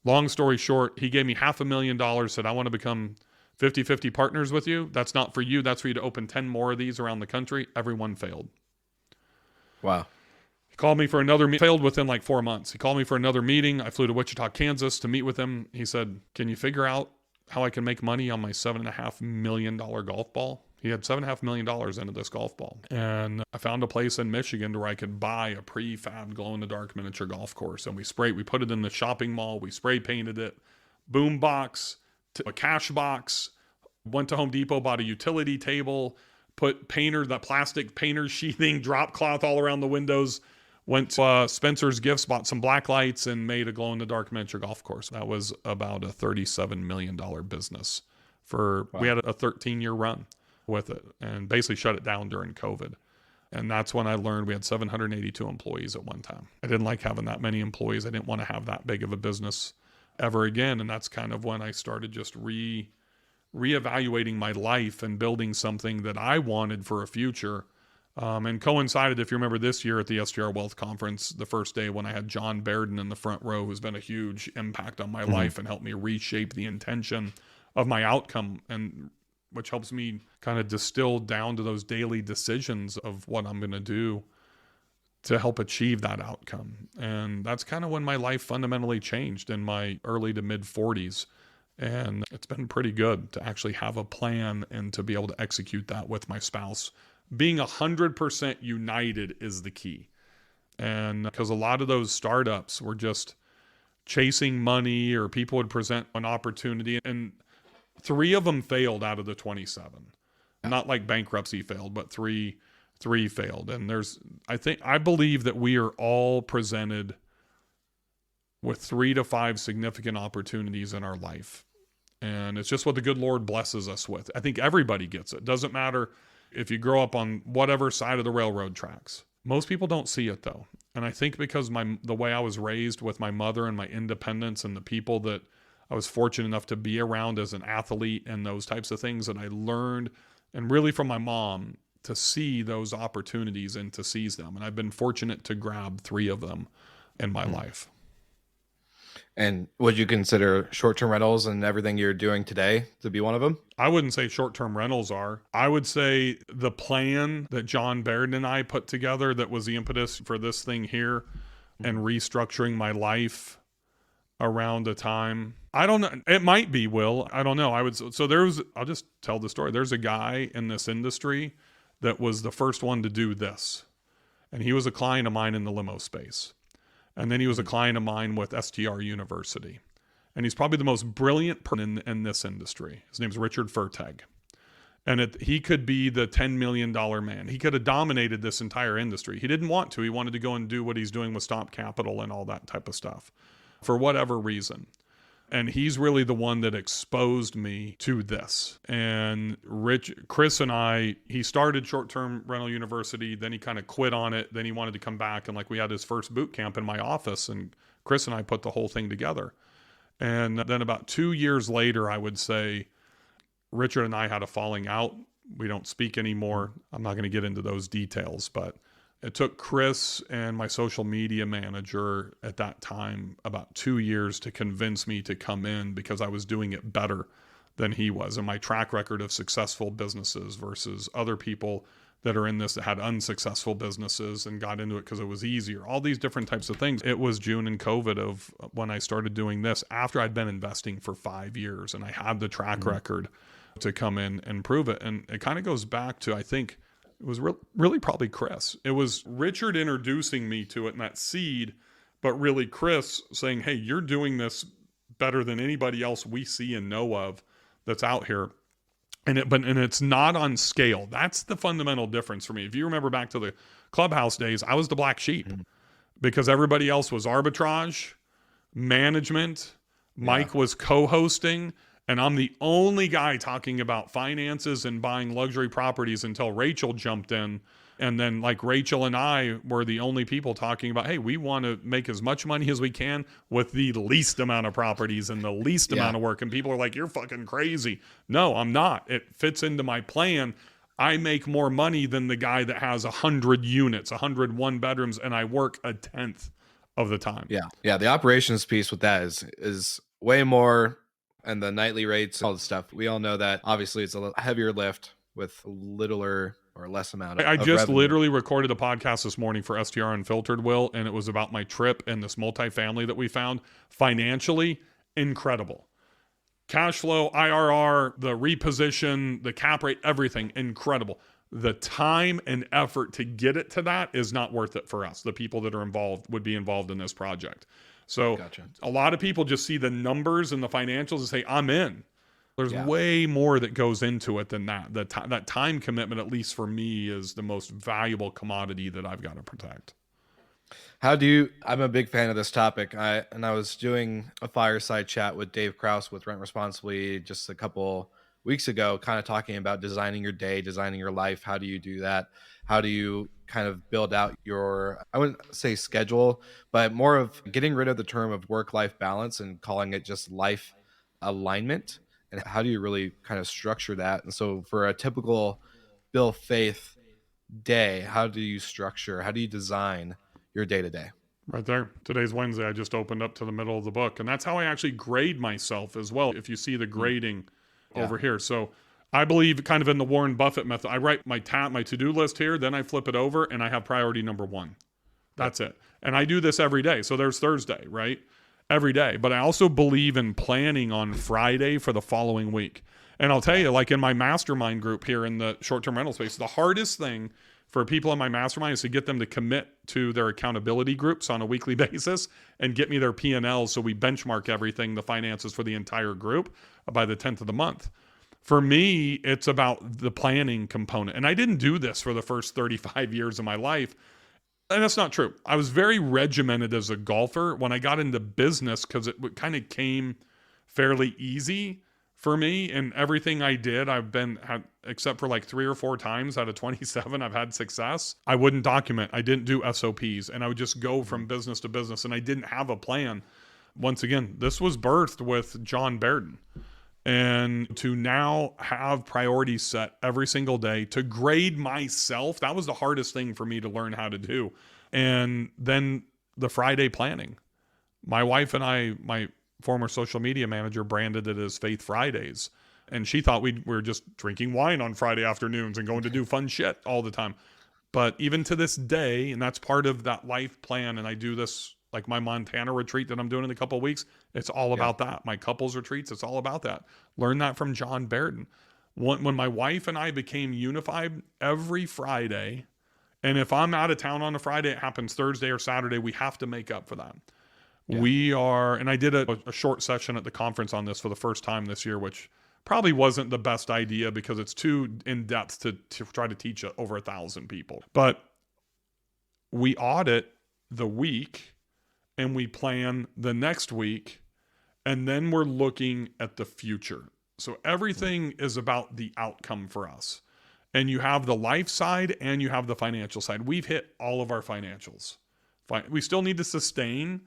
Long story short, he gave me $500,000, said, I want to become 50-50 partners with you. That's not for you. That's for you to open 10 more of these around the country. Everyone failed. Wow. He called me for another meeting. Failed within like 4 months. He called me for another meeting. I flew to Wichita, Kansas to meet with him. He said, can you figure out how I can make money on my $7.5 million golf ball? He had $7.5 million into this golf ball. And I found a place in Michigan where I could buy a prefab glow-in-the-dark miniature golf course. And we put it in the shopping mall. We spray painted it. Boom box, a cash box. Went to Home Depot, bought a utility table, put that plastic painter sheathing, drop cloth all around the windows. Went to Spencer's Gifts, bought some black lights, and made a glow-in-the-dark miniature golf course. That was about a $37 million business. We had a 13-year run with it and basically shut it down during COVID. And that's when I learned we had 782 employees at one time. I didn't like having that many employees. I didn't want to have that big of a business ever again. And that's kind of when I started just reevaluating my life and building something that I wanted for a future. And coincided, if you remember this year at the STR Wealth Conference, the first day when I had John Bairden in the front row, who's been a huge impact on my life and helped me reshape the intention of my outcome, and which helps me kind of distill down to those daily decisions of what I'm going to do to help achieve that outcome. And that's kind of when my life fundamentally changed in my early to mid 40s. And it's been pretty good to actually have a plan and to be able to execute that with my spouse. Being 100% united is the key. And because a lot of those startups were just chasing money, or people would present an opportunity, and 3 of them failed out of the 27. Not like bankruptcy failed, but three failed. And I believe that we are all presented with 3 to 5 significant opportunities in our life. And it's just what the good Lord blesses us with. I think everybody gets it. Doesn't matter if you grow up on whatever side of the railroad tracks. Most people don't see it though. And I think because the way I was raised with my mother and my independence and the people that I was fortunate enough to be around as an athlete and those types of things, that I learned, and really from my mom, to see those opportunities and to seize them. And I've been fortunate to grab 3 of them in my life. And would you consider short-term rentals and everything you're doing today to be one of them? I wouldn't say short-term rentals are. I would say the plan that John Baird and I put together that was the impetus for this thing here and restructuring my life around a time. I don't know. It might be, Will. I don't know. I'll just tell the story. There's a guy in this industry that was the first one to do this. And he was a client of mine in the limo space. And then he was a client of mine with STR University. And he's probably the most brilliant person in this industry. His name's Richard Fertag. And he could be the $10 million man. He could have dominated this entire industry. He didn't want to. He wanted to go and do what he's doing with Stomp Capital and all that type of stuff for whatever reason. And he's really the one that exposed me to this. And Chris and I, he started Short-Term Rental University, then he kind of quit on it. Then he wanted to come back, and we had his first boot camp in my office, and Chris and I put the whole thing together. And then about 2 years later, I would say, Richard and I had a falling out. We don't speak anymore. I'm not going to get into those details, but It took Chris and my social media manager at that time about 2 years to convince me to come in because I was doing it better than he was. And my track record of successful businesses versus other people that are in this that had unsuccessful businesses and got into it because it was easier. All these different types of things. It was June and COVID of when I started doing this after I'd been investing for 5 years and I had the track record to come in and prove it. And it kind of goes back to, I think, it was really probably Chris. It was Richard introducing me to it and that seed, but really Chris saying, hey, you're doing this better than anybody else we see and know of that's out here. And it's not on scale. That's the fundamental difference for me. If you remember back to the Clubhouse days, I was the black sheep because everybody else was arbitrage, management, Mike was co-hosting, and I'm the only guy talking about finances and buying luxury properties until Rachel jumped in. And then like Rachel and I were the only people talking about, hey, we want to make as much money as we can with the least amount of properties and the least amount of work. And people are like, you're fucking crazy. No, I'm not. It fits into my plan. I make more money than the guy that has 100 units, 101 bedrooms, and I work a tenth of the time. Yeah. The operations piece with that is way more. And the nightly rates, all the stuff. We all know that obviously it's a little heavier lift with littler or less amount of I just revenue. literally recorded a podcast this morning for STR Unfiltered, Will, and it was about my trip and this multifamily that we found. Financially, incredible. Cash flow, IRR, the reposition, the cap rate, everything, incredible. The time and effort to get it to that is not worth it for us. The people that are involved would be involved in this project. So a lot of people just see the numbers and the financials and say, I'm in. There's way more that goes into it than that. That time commitment, at least for me, is the most valuable commodity that I've got to protect. I'm a big fan of this topic. I was doing a fireside chat with Dave Krause with Rent Responsibly just a couple weeks ago, kind of talking about designing your day, designing your life. How do you do that? How do you kind of build out your, I wouldn't say schedule, but more of getting rid of the term of work-life balance and calling it just life alignment? And how do you really kind of structure that? And so for a typical Bill Faeth day, how do you design your day-to-day? Right there. Today's Wednesday. I just opened up to the middle of the book. And that's how I actually grade myself as well. If you see the grading over here. So I believe kind of in the Warren Buffett method. I write my to-do list here, then I flip it over and I have priority number 1. That's it. And I do this every day. So there's Thursday, right? Every day. But I also believe in planning on Friday for the following week. And I'll tell you, like in my mastermind group here in the short-term rental space, the hardest thing for people in my mastermind is to get them to commit to their accountability groups on a weekly basis and get me their P&Ls so we benchmark everything, the finances for the entire group by the 10th of the month. For me, it's about the planning component. And I didn't do this for the first 35 years of my life. And that's not true. I was very regimented as a golfer when I got into business because it kind of came fairly easy for me. And everything I did, except for like 3 or 4 times out of 27, I've had success. I wouldn't document. I didn't do SOPs. And I would just go from business to business. And I didn't have a plan. Once again, this was birthed with John Bairden. And to now have priorities set every single day, to grade myself, that was the hardest thing for me to learn how to do. And then the Friday planning. My wife and I, my former social media manager, branded it as Faith Fridays. And she thought we were just drinking wine on Friday afternoons and going to do fun shit all the time. But even to this day, and that's part of that life plan, and I do this like my Montana retreat that I'm doing in a couple of weeks, it's all about that. My couples retreats, it's all about that. Learn that from John Bairden. When my wife and I became unified every Friday, and if I'm out of town on a Friday, it happens Thursday or Saturday, we have to make up for that. Yeah. And I did a short session at the conference on this for the first time this year, which probably wasn't the best idea because it's too in-depth to try to teach over 1,000 people. But we audit the week and we plan the next week, and then we're looking at the future. So everything is about the outcome for us. And you have the life side and you have the financial side. We've hit all of our financials. We still need to sustain.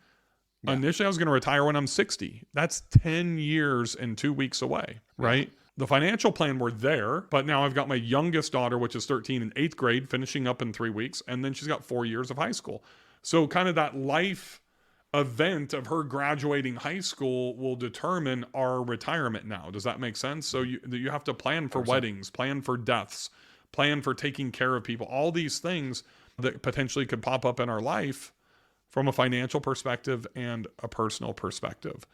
Yeah. Initially, I was going to retire when I'm 60. That's 10 years and 2 weeks away, right? The financial plan were there, but now I've got my youngest daughter, which is 13 in 8th grade, finishing up in 3 weeks, and then she's got 4 years of high school. So kind of that life event of her graduating high school will determine our retirement now. Does that make sense? So you have to plan for 100%. weddings, plan for deaths, plan for taking care of people, all these things that potentially could pop up in our life from a financial perspective and a personal perspective.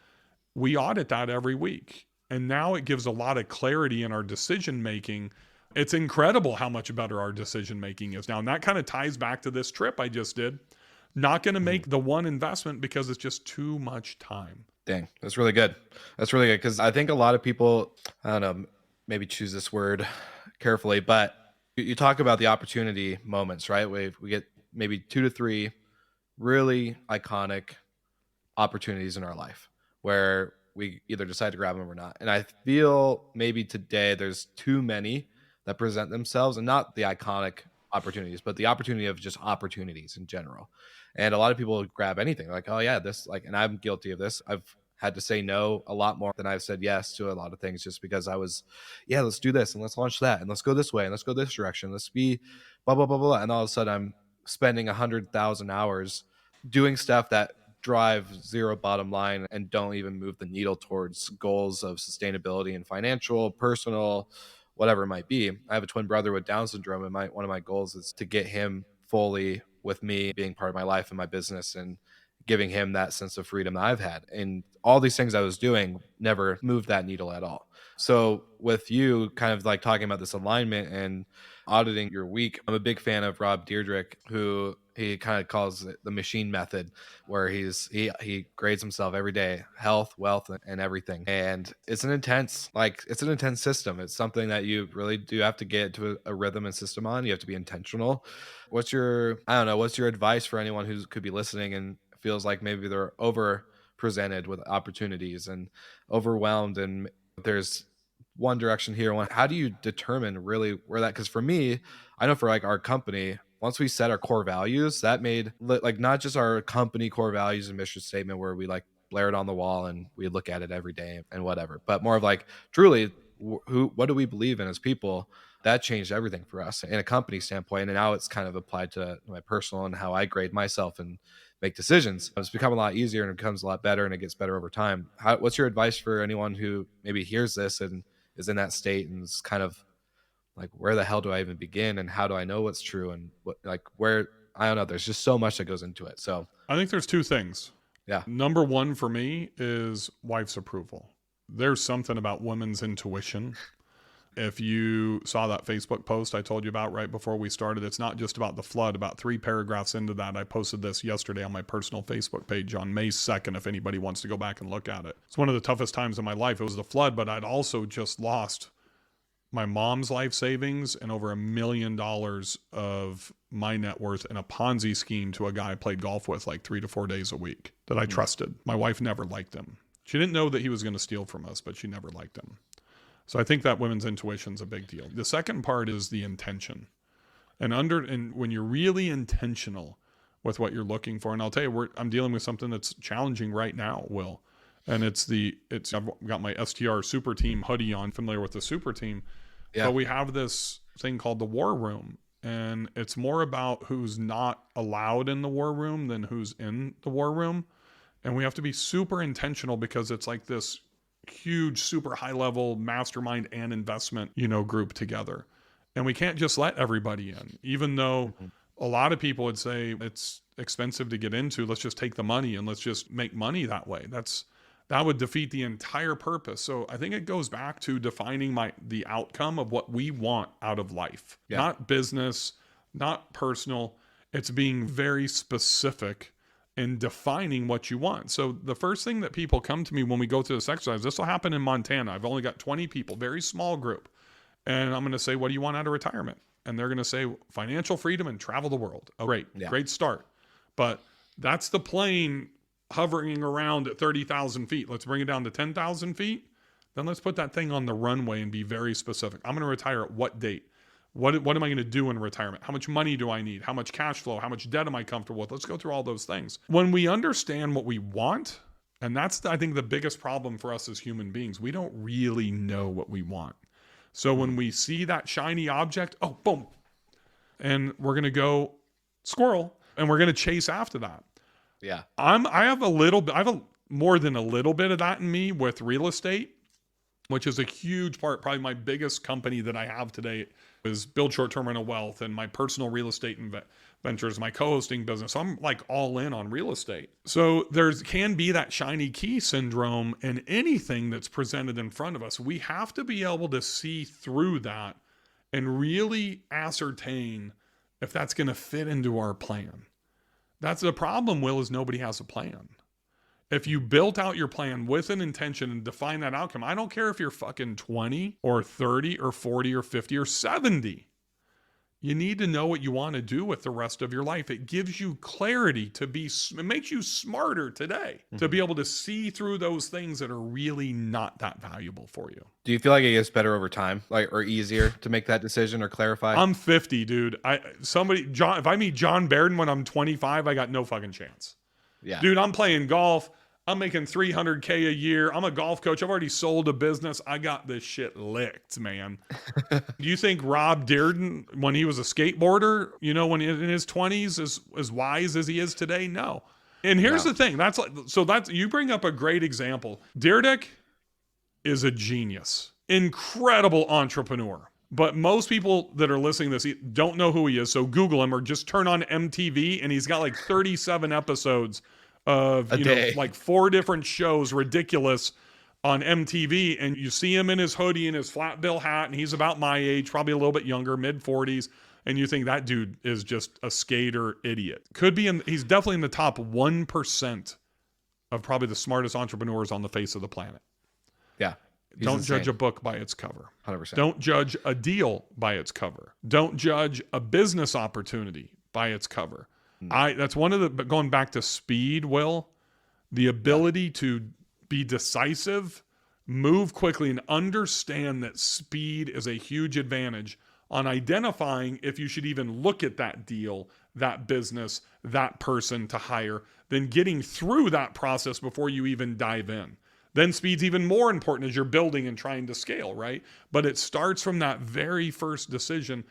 We audit that every week. And now it gives a lot of clarity in our decision making. It's incredible how much better our decision making is now. And that kind of ties back to this trip I just did. Not going to make the one investment because it's just too much time. Dang, that's really good. That's really good because I think a lot of people, I don't know, maybe choose this word carefully, but you talk about the opportunity moments, right? We get maybe 2 to 3 really iconic opportunities in our life where we either decide to grab them or not. And I feel maybe today there's too many that present themselves, and not the iconic opportunities, but the opportunity of just opportunities in general. And a lot of people grab anything like, oh yeah, this, like, and I'm guilty of this. I've had to say no a lot more than I've said yes to a lot of things just because I was, yeah, let's do this and let's launch that and let's go this way and let's go this direction. Let's be blah, blah, blah, blah. And all of a sudden I'm spending 100,000 hours doing stuff that drive zero bottom line and don't even move the needle towards goals of sustainability and financial, personal, whatever it might be. I have a twin brother with Down syndrome, and one of my goals is to get him fully with me being part of my life and my business and giving him that sense of freedom that I've had. And all these things I was doing never moved that needle at all. So with you kind of like talking about this alignment and auditing your week, I'm a big fan of Rob Dyrdek, who he kind of calls it the machine method, where he grades himself every day, health, wealth, and everything. And it's an intense system. It's something that you really do have to get to a rhythm and system on. You have to be intentional. What's your advice for anyone who could be listening and feels like maybe they're over presented with opportunities and overwhelmed, and there's one direction here. How do you determine really where that, because for me, I know for like our company, once we set our core values, that made like not just our company core values and mission statement where we like blare it on the wall and we look at it every day and whatever, but more of like truly what do we believe in as people. That changed everything for us in a company standpoint, and now it's kind of applied to my personal and how I grade myself and make decisions. It's become a lot easier and it becomes a lot better and it gets better over time. What's your advice for anyone who maybe hears this and is in that state and is kind of like, where the hell do I even begin and how do I know what's true and what, like, where, I don't know, there's just so much that goes into it. So I think there's 2 things. Yeah. Number 1 for me is wife's approval. There's something about women's intuition. If you saw that Facebook post I told you about right before we started, it's not just about the flood. About 3 paragraphs into that, I posted this yesterday on my personal Facebook page on May 2nd, if anybody wants to go back and look at it. It's one of the toughest times in my life. It was the flood, but I'd also just lost my mom's life savings and over $1 million of my net worth in a Ponzi scheme to a guy I played golf with like 3 to 4 days a week that I trusted. My wife never liked him. She didn't know that he was going to steal from us, but she never liked him. So I think that women's intuition is a big deal. The second part is the intention. And when you're really intentional with what you're looking for, and I'll tell you, I'm dealing with something that's challenging right now, Will. And I've got my STR Super Team hoodie on, familiar with the Super Team. Yeah. But we have this thing called the War Room. And it's more about who's not allowed in the War Room than who's in the War Room. And we have to be super intentional because it's like this huge, super high level mastermind and investment, group together. And we can't just let everybody in, even though a lot of people would say it's expensive to get into. Let's just take the money and let's just make money that way. That would defeat the entire purpose. So I think it goes back to defining the outcome of what we want out of life, not business, not personal. It's being very specific in defining what you want. So the first thing that people come to me when we go through this exercise, this will happen in Montana. I've only got 20 people, very small group. And I'm going to say, what do you want out of retirement? And they're going to say financial freedom and travel the world. Oh, great start. But that's the plane hovering around at 30,000 feet. Let's bring it down to 10,000 feet. Then let's put that thing on the runway and be very specific. I'm going to retire at what date? What am I going to do in retirement? How much money do I need? How much cash flow? How much debt am I comfortable with? Let's go through all those things. When we understand what we want And that's, I think, the biggest problem for us as human beings. We don't really know what we want. So when we see that shiny object, oh, boom, and we're going to go squirrel, and we're going to chase after that. Yeah. I have more than a little bit of that in me with real estate, which is a huge part. Probably my biggest company that I have today is Build Short-Term Rental Wealth, and my personal real estate ventures, my co-hosting business. I'm like all in on real estate. So can be that shiny key syndrome in anything that's presented in front of us. We have to be able to see through that and really ascertain if that's going to fit into our plan. That's the problem, Will, is nobody has a plan. If you built out your plan with an intention and define that outcome, I don't care if you're fucking 20 or 30 or 40 or 50 or 70. You need to know what you want to do with the rest of your life. It gives you clarity it makes you smarter today to be able to see through those things that are really not that valuable for you. Do you feel like it gets better over time, or easier to make that decision or clarify? I'm 50, dude. If I meet John Bairden when I'm 25, I got no fucking chance. Yeah. Dude, I'm playing golf. I'm making $300K a year. I'm a golf coach. I've already sold a business. I got this shit licked, man. Do you think Rob Dearden, when he was a skateboarder, when in his 20s, is as wise as he is today? No. And here's the thing. You bring up a great example. Deardick is a genius, incredible entrepreneur. But most people that are listening to this don't know who he is. So Google him or just turn on MTV, and he's got like 37 episodes of like 4 different shows, ridiculous, on MTV, and you see him in his hoodie and his flat bill hat, and he's about my age, probably a little bit younger, mid-40s, and you think that dude is just a skater idiot. He's definitely in the top 1% of probably the smartest entrepreneurs on the face of the planet. Yeah. Don't judge a book by its cover. 100%. Don't judge a deal by its cover. Don't judge a business opportunity by its cover. That's one of the, going back to speed, Will, the ability to be decisive, move quickly, and understand that speed is a huge advantage on identifying if you should even look at that deal, that business, that person to hire, then getting through that process before you even dive in. Then speed's even more important as you're building and trying to scale, right? But it starts from that very first decision.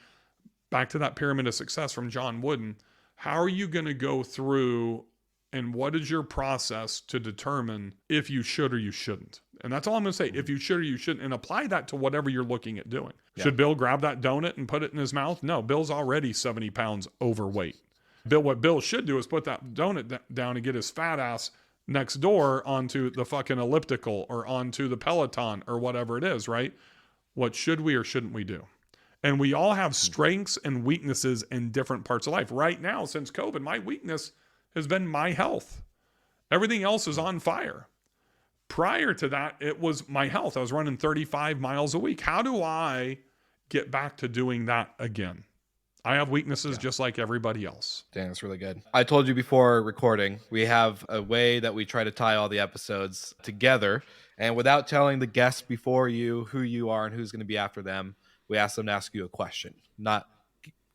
Back to that pyramid of success from John Wooden. How are you going to go through, and what is your process to determine if you should or you shouldn't? And that's all I'm going to say. If you should or you shouldn't, and apply that to whatever you're looking at doing. Yeah. Should Bill grab that donut and put it in his mouth? No, Bill's already 70 pounds overweight. What Bill should do is put that donut down and get his fat ass next door onto the fucking elliptical or onto the Peloton or whatever it is, right? What should we or shouldn't we do? And we all have strengths and weaknesses in different parts of life. Right now, since COVID, my weakness has been my health. Everything else is on fire. Prior to that, it was my health. I was running 35 miles a week. How do I get back to doing that again? I have weaknesses just like everybody else. Dang, that's really good. I told you before recording, we have a way that we try to tie all the episodes together. And without telling the guests before you who you are and who's going to be after them, we ask them to ask you a question, not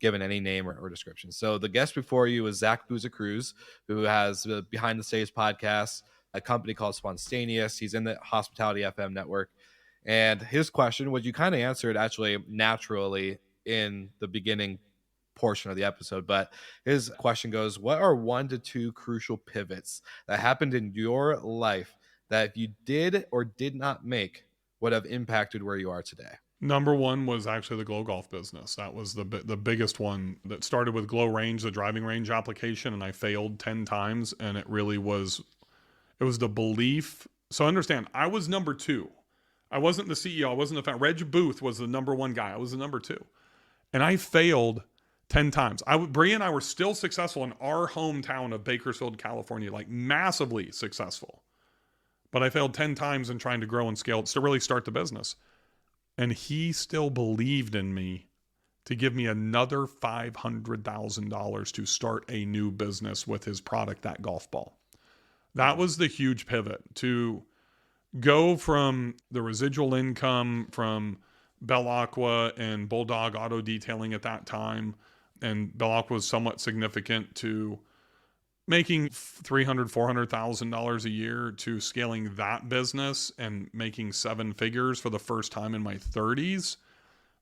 given any name or description. So the guest before you is Zach Booza-Cruz, who has a Behind the Stage podcast, a company called Spontaneous. He's in the Hospitality FM network. And his question, which you kind of answered actually naturally in the beginning portion of the episode, but his question goes, what are 1 to 2 crucial pivots that happened in your life that if you did or did not make would have impacted where you are today? Number 1 was actually the Glow Golf business. That was the biggest one. That started with Glow Range, the driving range application, and I failed 10 times, and it was the belief. So understand, I was number 2. I wasn't the CEO. I wasn't the founder. Reg Booth was the number 1 guy. I was the number 2. And I failed 10 times. Bree and I were still successful in our hometown of Bakersfield, California, like massively successful. But I failed 10 times in trying to grow and scale to really start the business. And he still believed in me to give me another $500,000 to start a new business with his product, that golf ball. That was the huge pivot, to go from the residual income from Bell Aqua and Bulldog Auto Detailing at that time, and Bell Aqua was somewhat significant, to making $300,000, $400,000 a year to scaling that business and making seven figures for the first time in my 30s,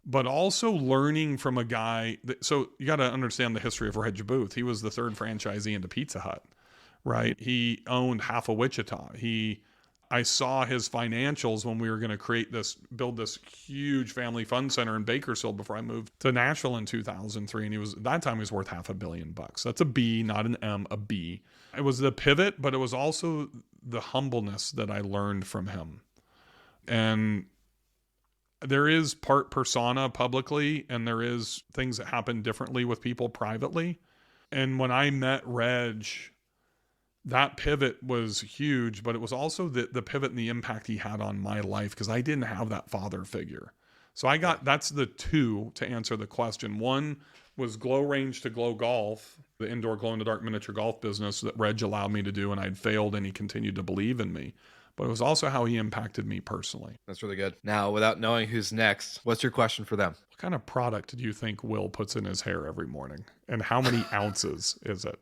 but also learning from a guy. So you got to understand the history of Reg Booth. He was the third franchisee into Pizza Hut, right? He owned half of Wichita. I saw his financials when we were going to build this huge family fun center in Bakersfield before I moved to Nashville in 2003. And at that time he was worth $500 million. That's a B, not an M, a B. It was the pivot, but it was also the humbleness that I learned from him. And there is part persona publicly, and there is things that happen differently with people privately. And when I met Reg, that pivot was huge, but it was also the pivot and the impact he had on my life, because I didn't have that father figure. So that's the two to answer the question. One was Glow Range to Glow Golf, the indoor glow-in-the-dark miniature golf business that Reg allowed me to do, and I'd failed and he continued to believe in me. But it was also how he impacted me personally. That's really good. Now, without knowing who's next, what's your question for them? What kind of product do you think Will puts in his hair every morning? And how many ounces is it?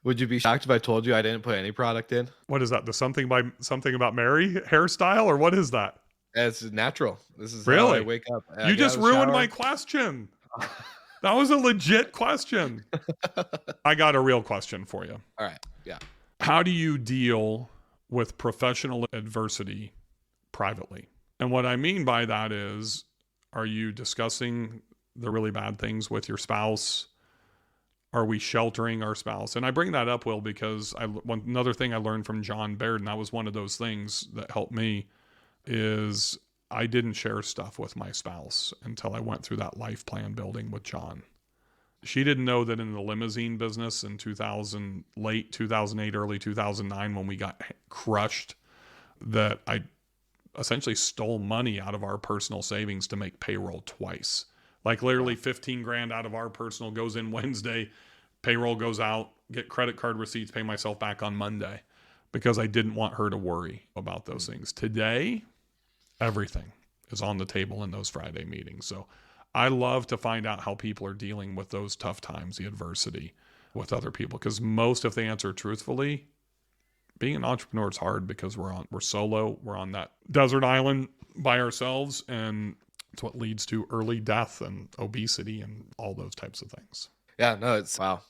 Would you be shocked if I told you I didn't put any product in? What is that? The something about Mary hairstyle, or what is that? It's natural. This is really? how I wake up. You just ruined my question. That was a legit question. I got a real question for you. All right. Yeah. How do you deal with professional adversity privately? And what I mean by that is, are you discussing the really bad things with your spouse? Are we sheltering our spouse? And I bring that up, Will, because another thing I learned from John Baird, and that was one of those things that helped me, is I didn't share stuff with my spouse until I went through that life plan building with John. She didn't know that in the limousine business in late 2008, early 2009, when we got crushed, that I essentially stole money out of our personal savings to make payroll twice. Like literally 15 grand out of our personal goes in Wednesday, payroll goes out, get credit card receipts, pay myself back on Monday, because I didn't want her to worry about those things. Today, everything is on the table in those Friday meetings. So I love to find out how people are dealing with those tough times, the adversity with other people, because most, if they answer truthfully, being an entrepreneur is hard because we're solo, we're on that desert island by ourselves, and it's what leads to early death and obesity and all those types of things. Yeah, no, wow.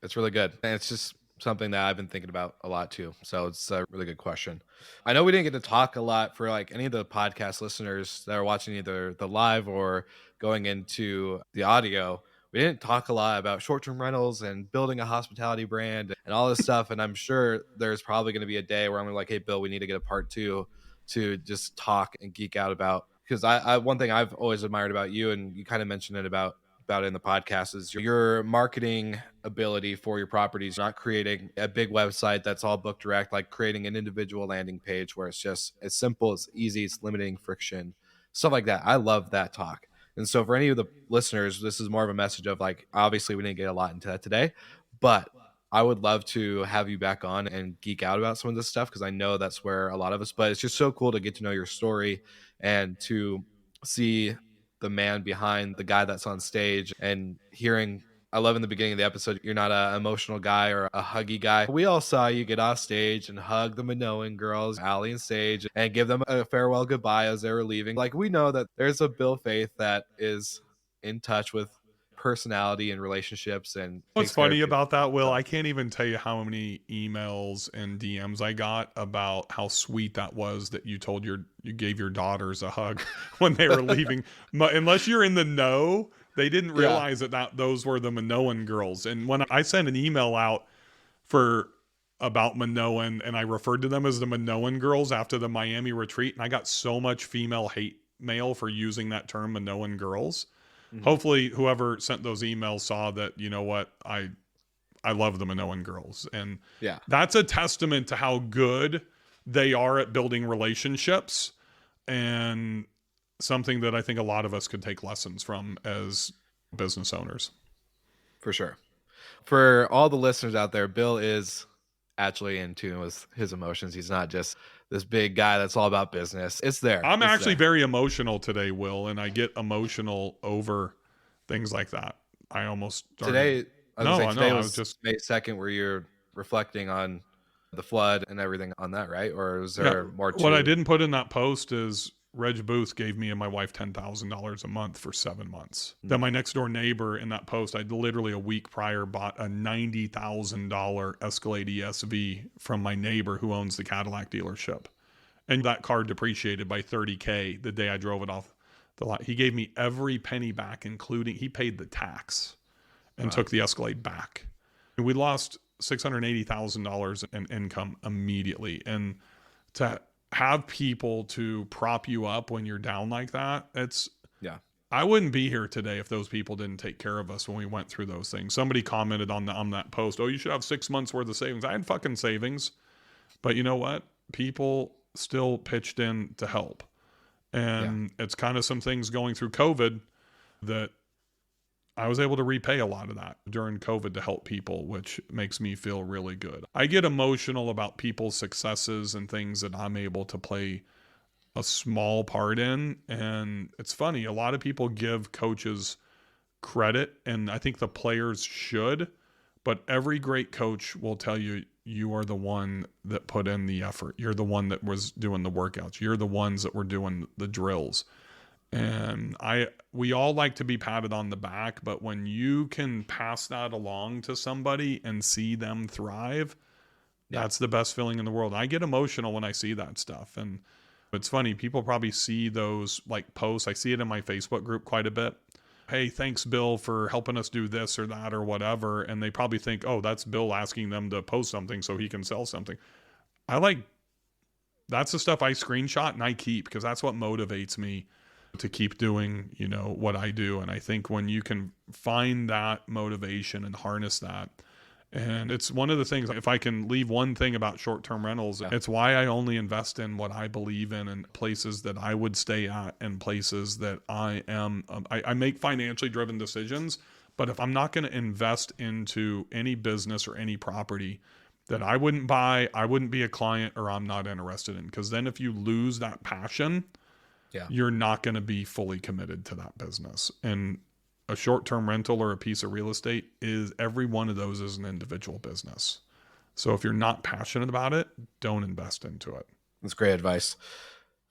It's really good. And it's just something that I've been thinking about a lot too. So it's a really good question. I know we didn't get to talk a lot for like any of the podcast listeners that are watching either the live or going into the audio. We didn't talk a lot about short-term rentals and building a hospitality brand and all this stuff. And I'm sure there's probably going to be a day where I'm like, hey, Bill, we need to get a part 2 to just talk and geek out about. Because I one thing I've always admired about you, and you kind of mentioned it about it in the podcast, is your marketing ability for your properties. Not creating a big website that's all book direct, like creating an individual landing page where it's just as simple, it's easy, it's limiting friction, stuff like that. I love that talk. And so for any of the listeners, this is more of a message of like, obviously we didn't get a lot into that today, but I would love to have you back on and geek out about some of this stuff, because I know that's where a lot of us, but it's just so cool to get to know your story and to see the man behind the guy that's on stage, and hearing, I love in the beginning of the episode, you're not an emotional guy or a huggy guy. We all saw you get off stage and hug the Minoan girls, Allie and Sage, and give them a farewell goodbye as they were leaving. Like, we know that there's a Bill Faeth that is in touch with personality and relationships. And what's funny about that, Will, I can't even tell you how many emails and DMs I got about how sweet that was that you gave your daughters a hug when they were leaving. Unless you're in the know, they didn't realize that those were the Minoan girls. And when I sent an email out about Minoan, and I referred to them as the Minoan girls after the Miami retreat, and I got so much female hate mail for using that term, Minoan girls. Mm-hmm. Hopefully whoever sent those emails saw that, you know what, I love the Minoan girls. And that's a testament to how good they are at building relationships, and something that I think a lot of us could take lessons from as business owners. For sure. For all the listeners out there, Bill is actually in tune with his emotions. He's not just this big guy that's all about business. It's there. I'm actually very emotional today, Will, and I get emotional over things like that. I almost started. Today, I was No, gonna I say know. today I was was just May 2nd, where you're reflecting on the flood and everything on that, right? Or is yeah. there more What I to? didn't put in that post is Reg Booth gave me and my wife $10,000 a month for 7 months. Then my next door neighbor in that post, I literally a week prior bought a $90,000 Escalade ESV from my neighbor who owns the Cadillac dealership. And that car depreciated by $30K the day I drove it off the lot. He gave me every penny back, including he paid the tax and took the Escalade back. And we lost $680,000 in income immediately. And to have people to prop you up when you're down like that, Yeah. I wouldn't be here today if those people didn't take care of us when we went through those things. Somebody commented on that post, "Oh, you should have 6 months worth of savings." I had fucking savings, but you know what? People still pitched in to help. And it's kind of some things going through COVID that I was able to repay a lot of that during COVID to help people, which makes me feel really good. I get emotional about people's successes and things that I'm able to play a small part in. And it's funny, a lot of people give coaches credit, and I think the players should, but every great coach will tell you, you are the one that put in the effort. You're the one that was doing the workouts. You're the ones that were doing the drills. And we all like to be patted on the back, but when you can pass that along to somebody and see them thrive, that's the best feeling in the world. I get emotional when I see that stuff. And it's funny, people probably see those like posts. I see it in my Facebook group quite a bit. Hey, thanks, Bill, for helping us do this or that or whatever. And they probably think, oh, that's Bill asking them to post something so he can sell something. That's the stuff I screenshot and I keep, because that's what motivates me to keep doing, what I do. And I think when you can find that motivation and harness that, and it's one of the things, if I can leave one thing about short-term rentals, it's why I only invest in what I believe in and places that I would stay at and places that I make financially driven decisions. But if I'm not going to invest into any business or any property that I wouldn't buy, I wouldn't be a client, or I'm not interested in. Because then if you lose that passion, you're not going to be fully committed to that business. And a short-term rental or a piece of real estate every one of those is an individual business. So if you're not passionate about it, don't invest into it. That's great advice.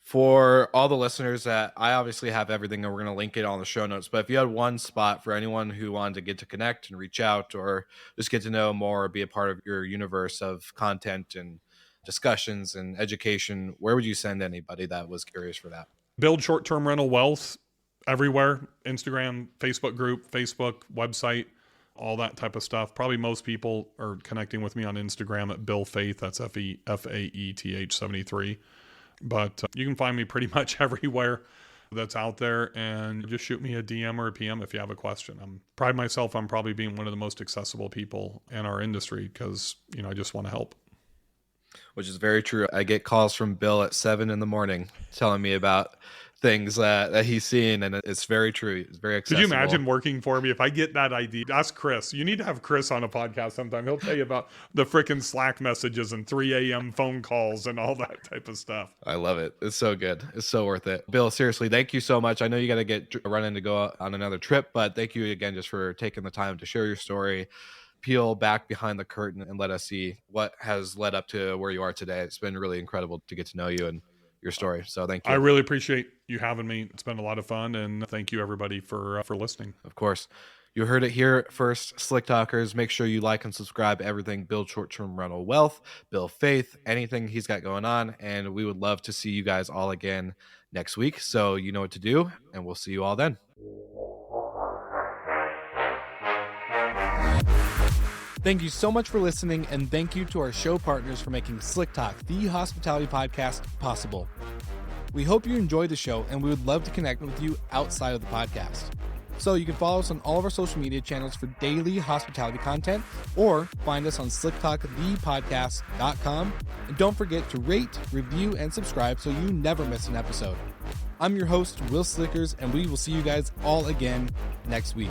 For all the listeners, that I obviously have everything, and we're going to link it on the show notes. But if you had one spot for anyone who wanted to get to connect and reach out, or just get to know more, or be a part of your universe of content and discussions and education, where would you send anybody that was curious for that? Build short-term rental wealth everywhere. Instagram, Facebook group, Facebook, website, all that type of stuff. Probably most people are connecting with me on Instagram at Bill Faeth. That's Faeth 73. But you can find me pretty much everywhere that's out there, and just shoot me a DM or a PM if you have a question. I pride myself on probably being one of the most accessible people in our industry, because, I just want to help. Which is very true. I get calls from Bill at 7 a.m. telling me about things that he's seeing, and it's very true. It's very accessible. Could you imagine working for me if I get that idea? Ask Chris. You need to have Chris on a podcast sometime. He'll tell you about the freaking Slack messages and 3 a.m. phone calls and all that type of stuff. I love it. It's so good. It's so worth it. Bill, seriously, thank you so much. I know you got to run in to go on another trip, but thank you again just for taking the time to share your story, peel back behind the curtain, and let us see what has led up to where you are today. It's been really incredible to get to know you and your story. So thank you. I really appreciate you having me. It's been a lot of fun, and thank you everybody for listening. Of course. You heard it here first, Slick Talkers. Make sure you like and subscribe to everything Build Short-Term Rental Wealth, Bill Faeth, anything he's got going on. And we would love to see you guys all again next week. So you know what to do, and we'll see you all then. Thank you so much for listening, and thank you to our show partners for making Slick Talk, the hospitality podcast, possible. We hope you enjoyed the show, and we would love to connect with you outside of the podcast. So you can follow us on all of our social media channels for daily hospitality content, or find us on slicktalkthepodcast.com. And don't forget to rate, review, and subscribe so you never miss an episode. I'm your host, Will Slickers, and we will see you guys all again next week.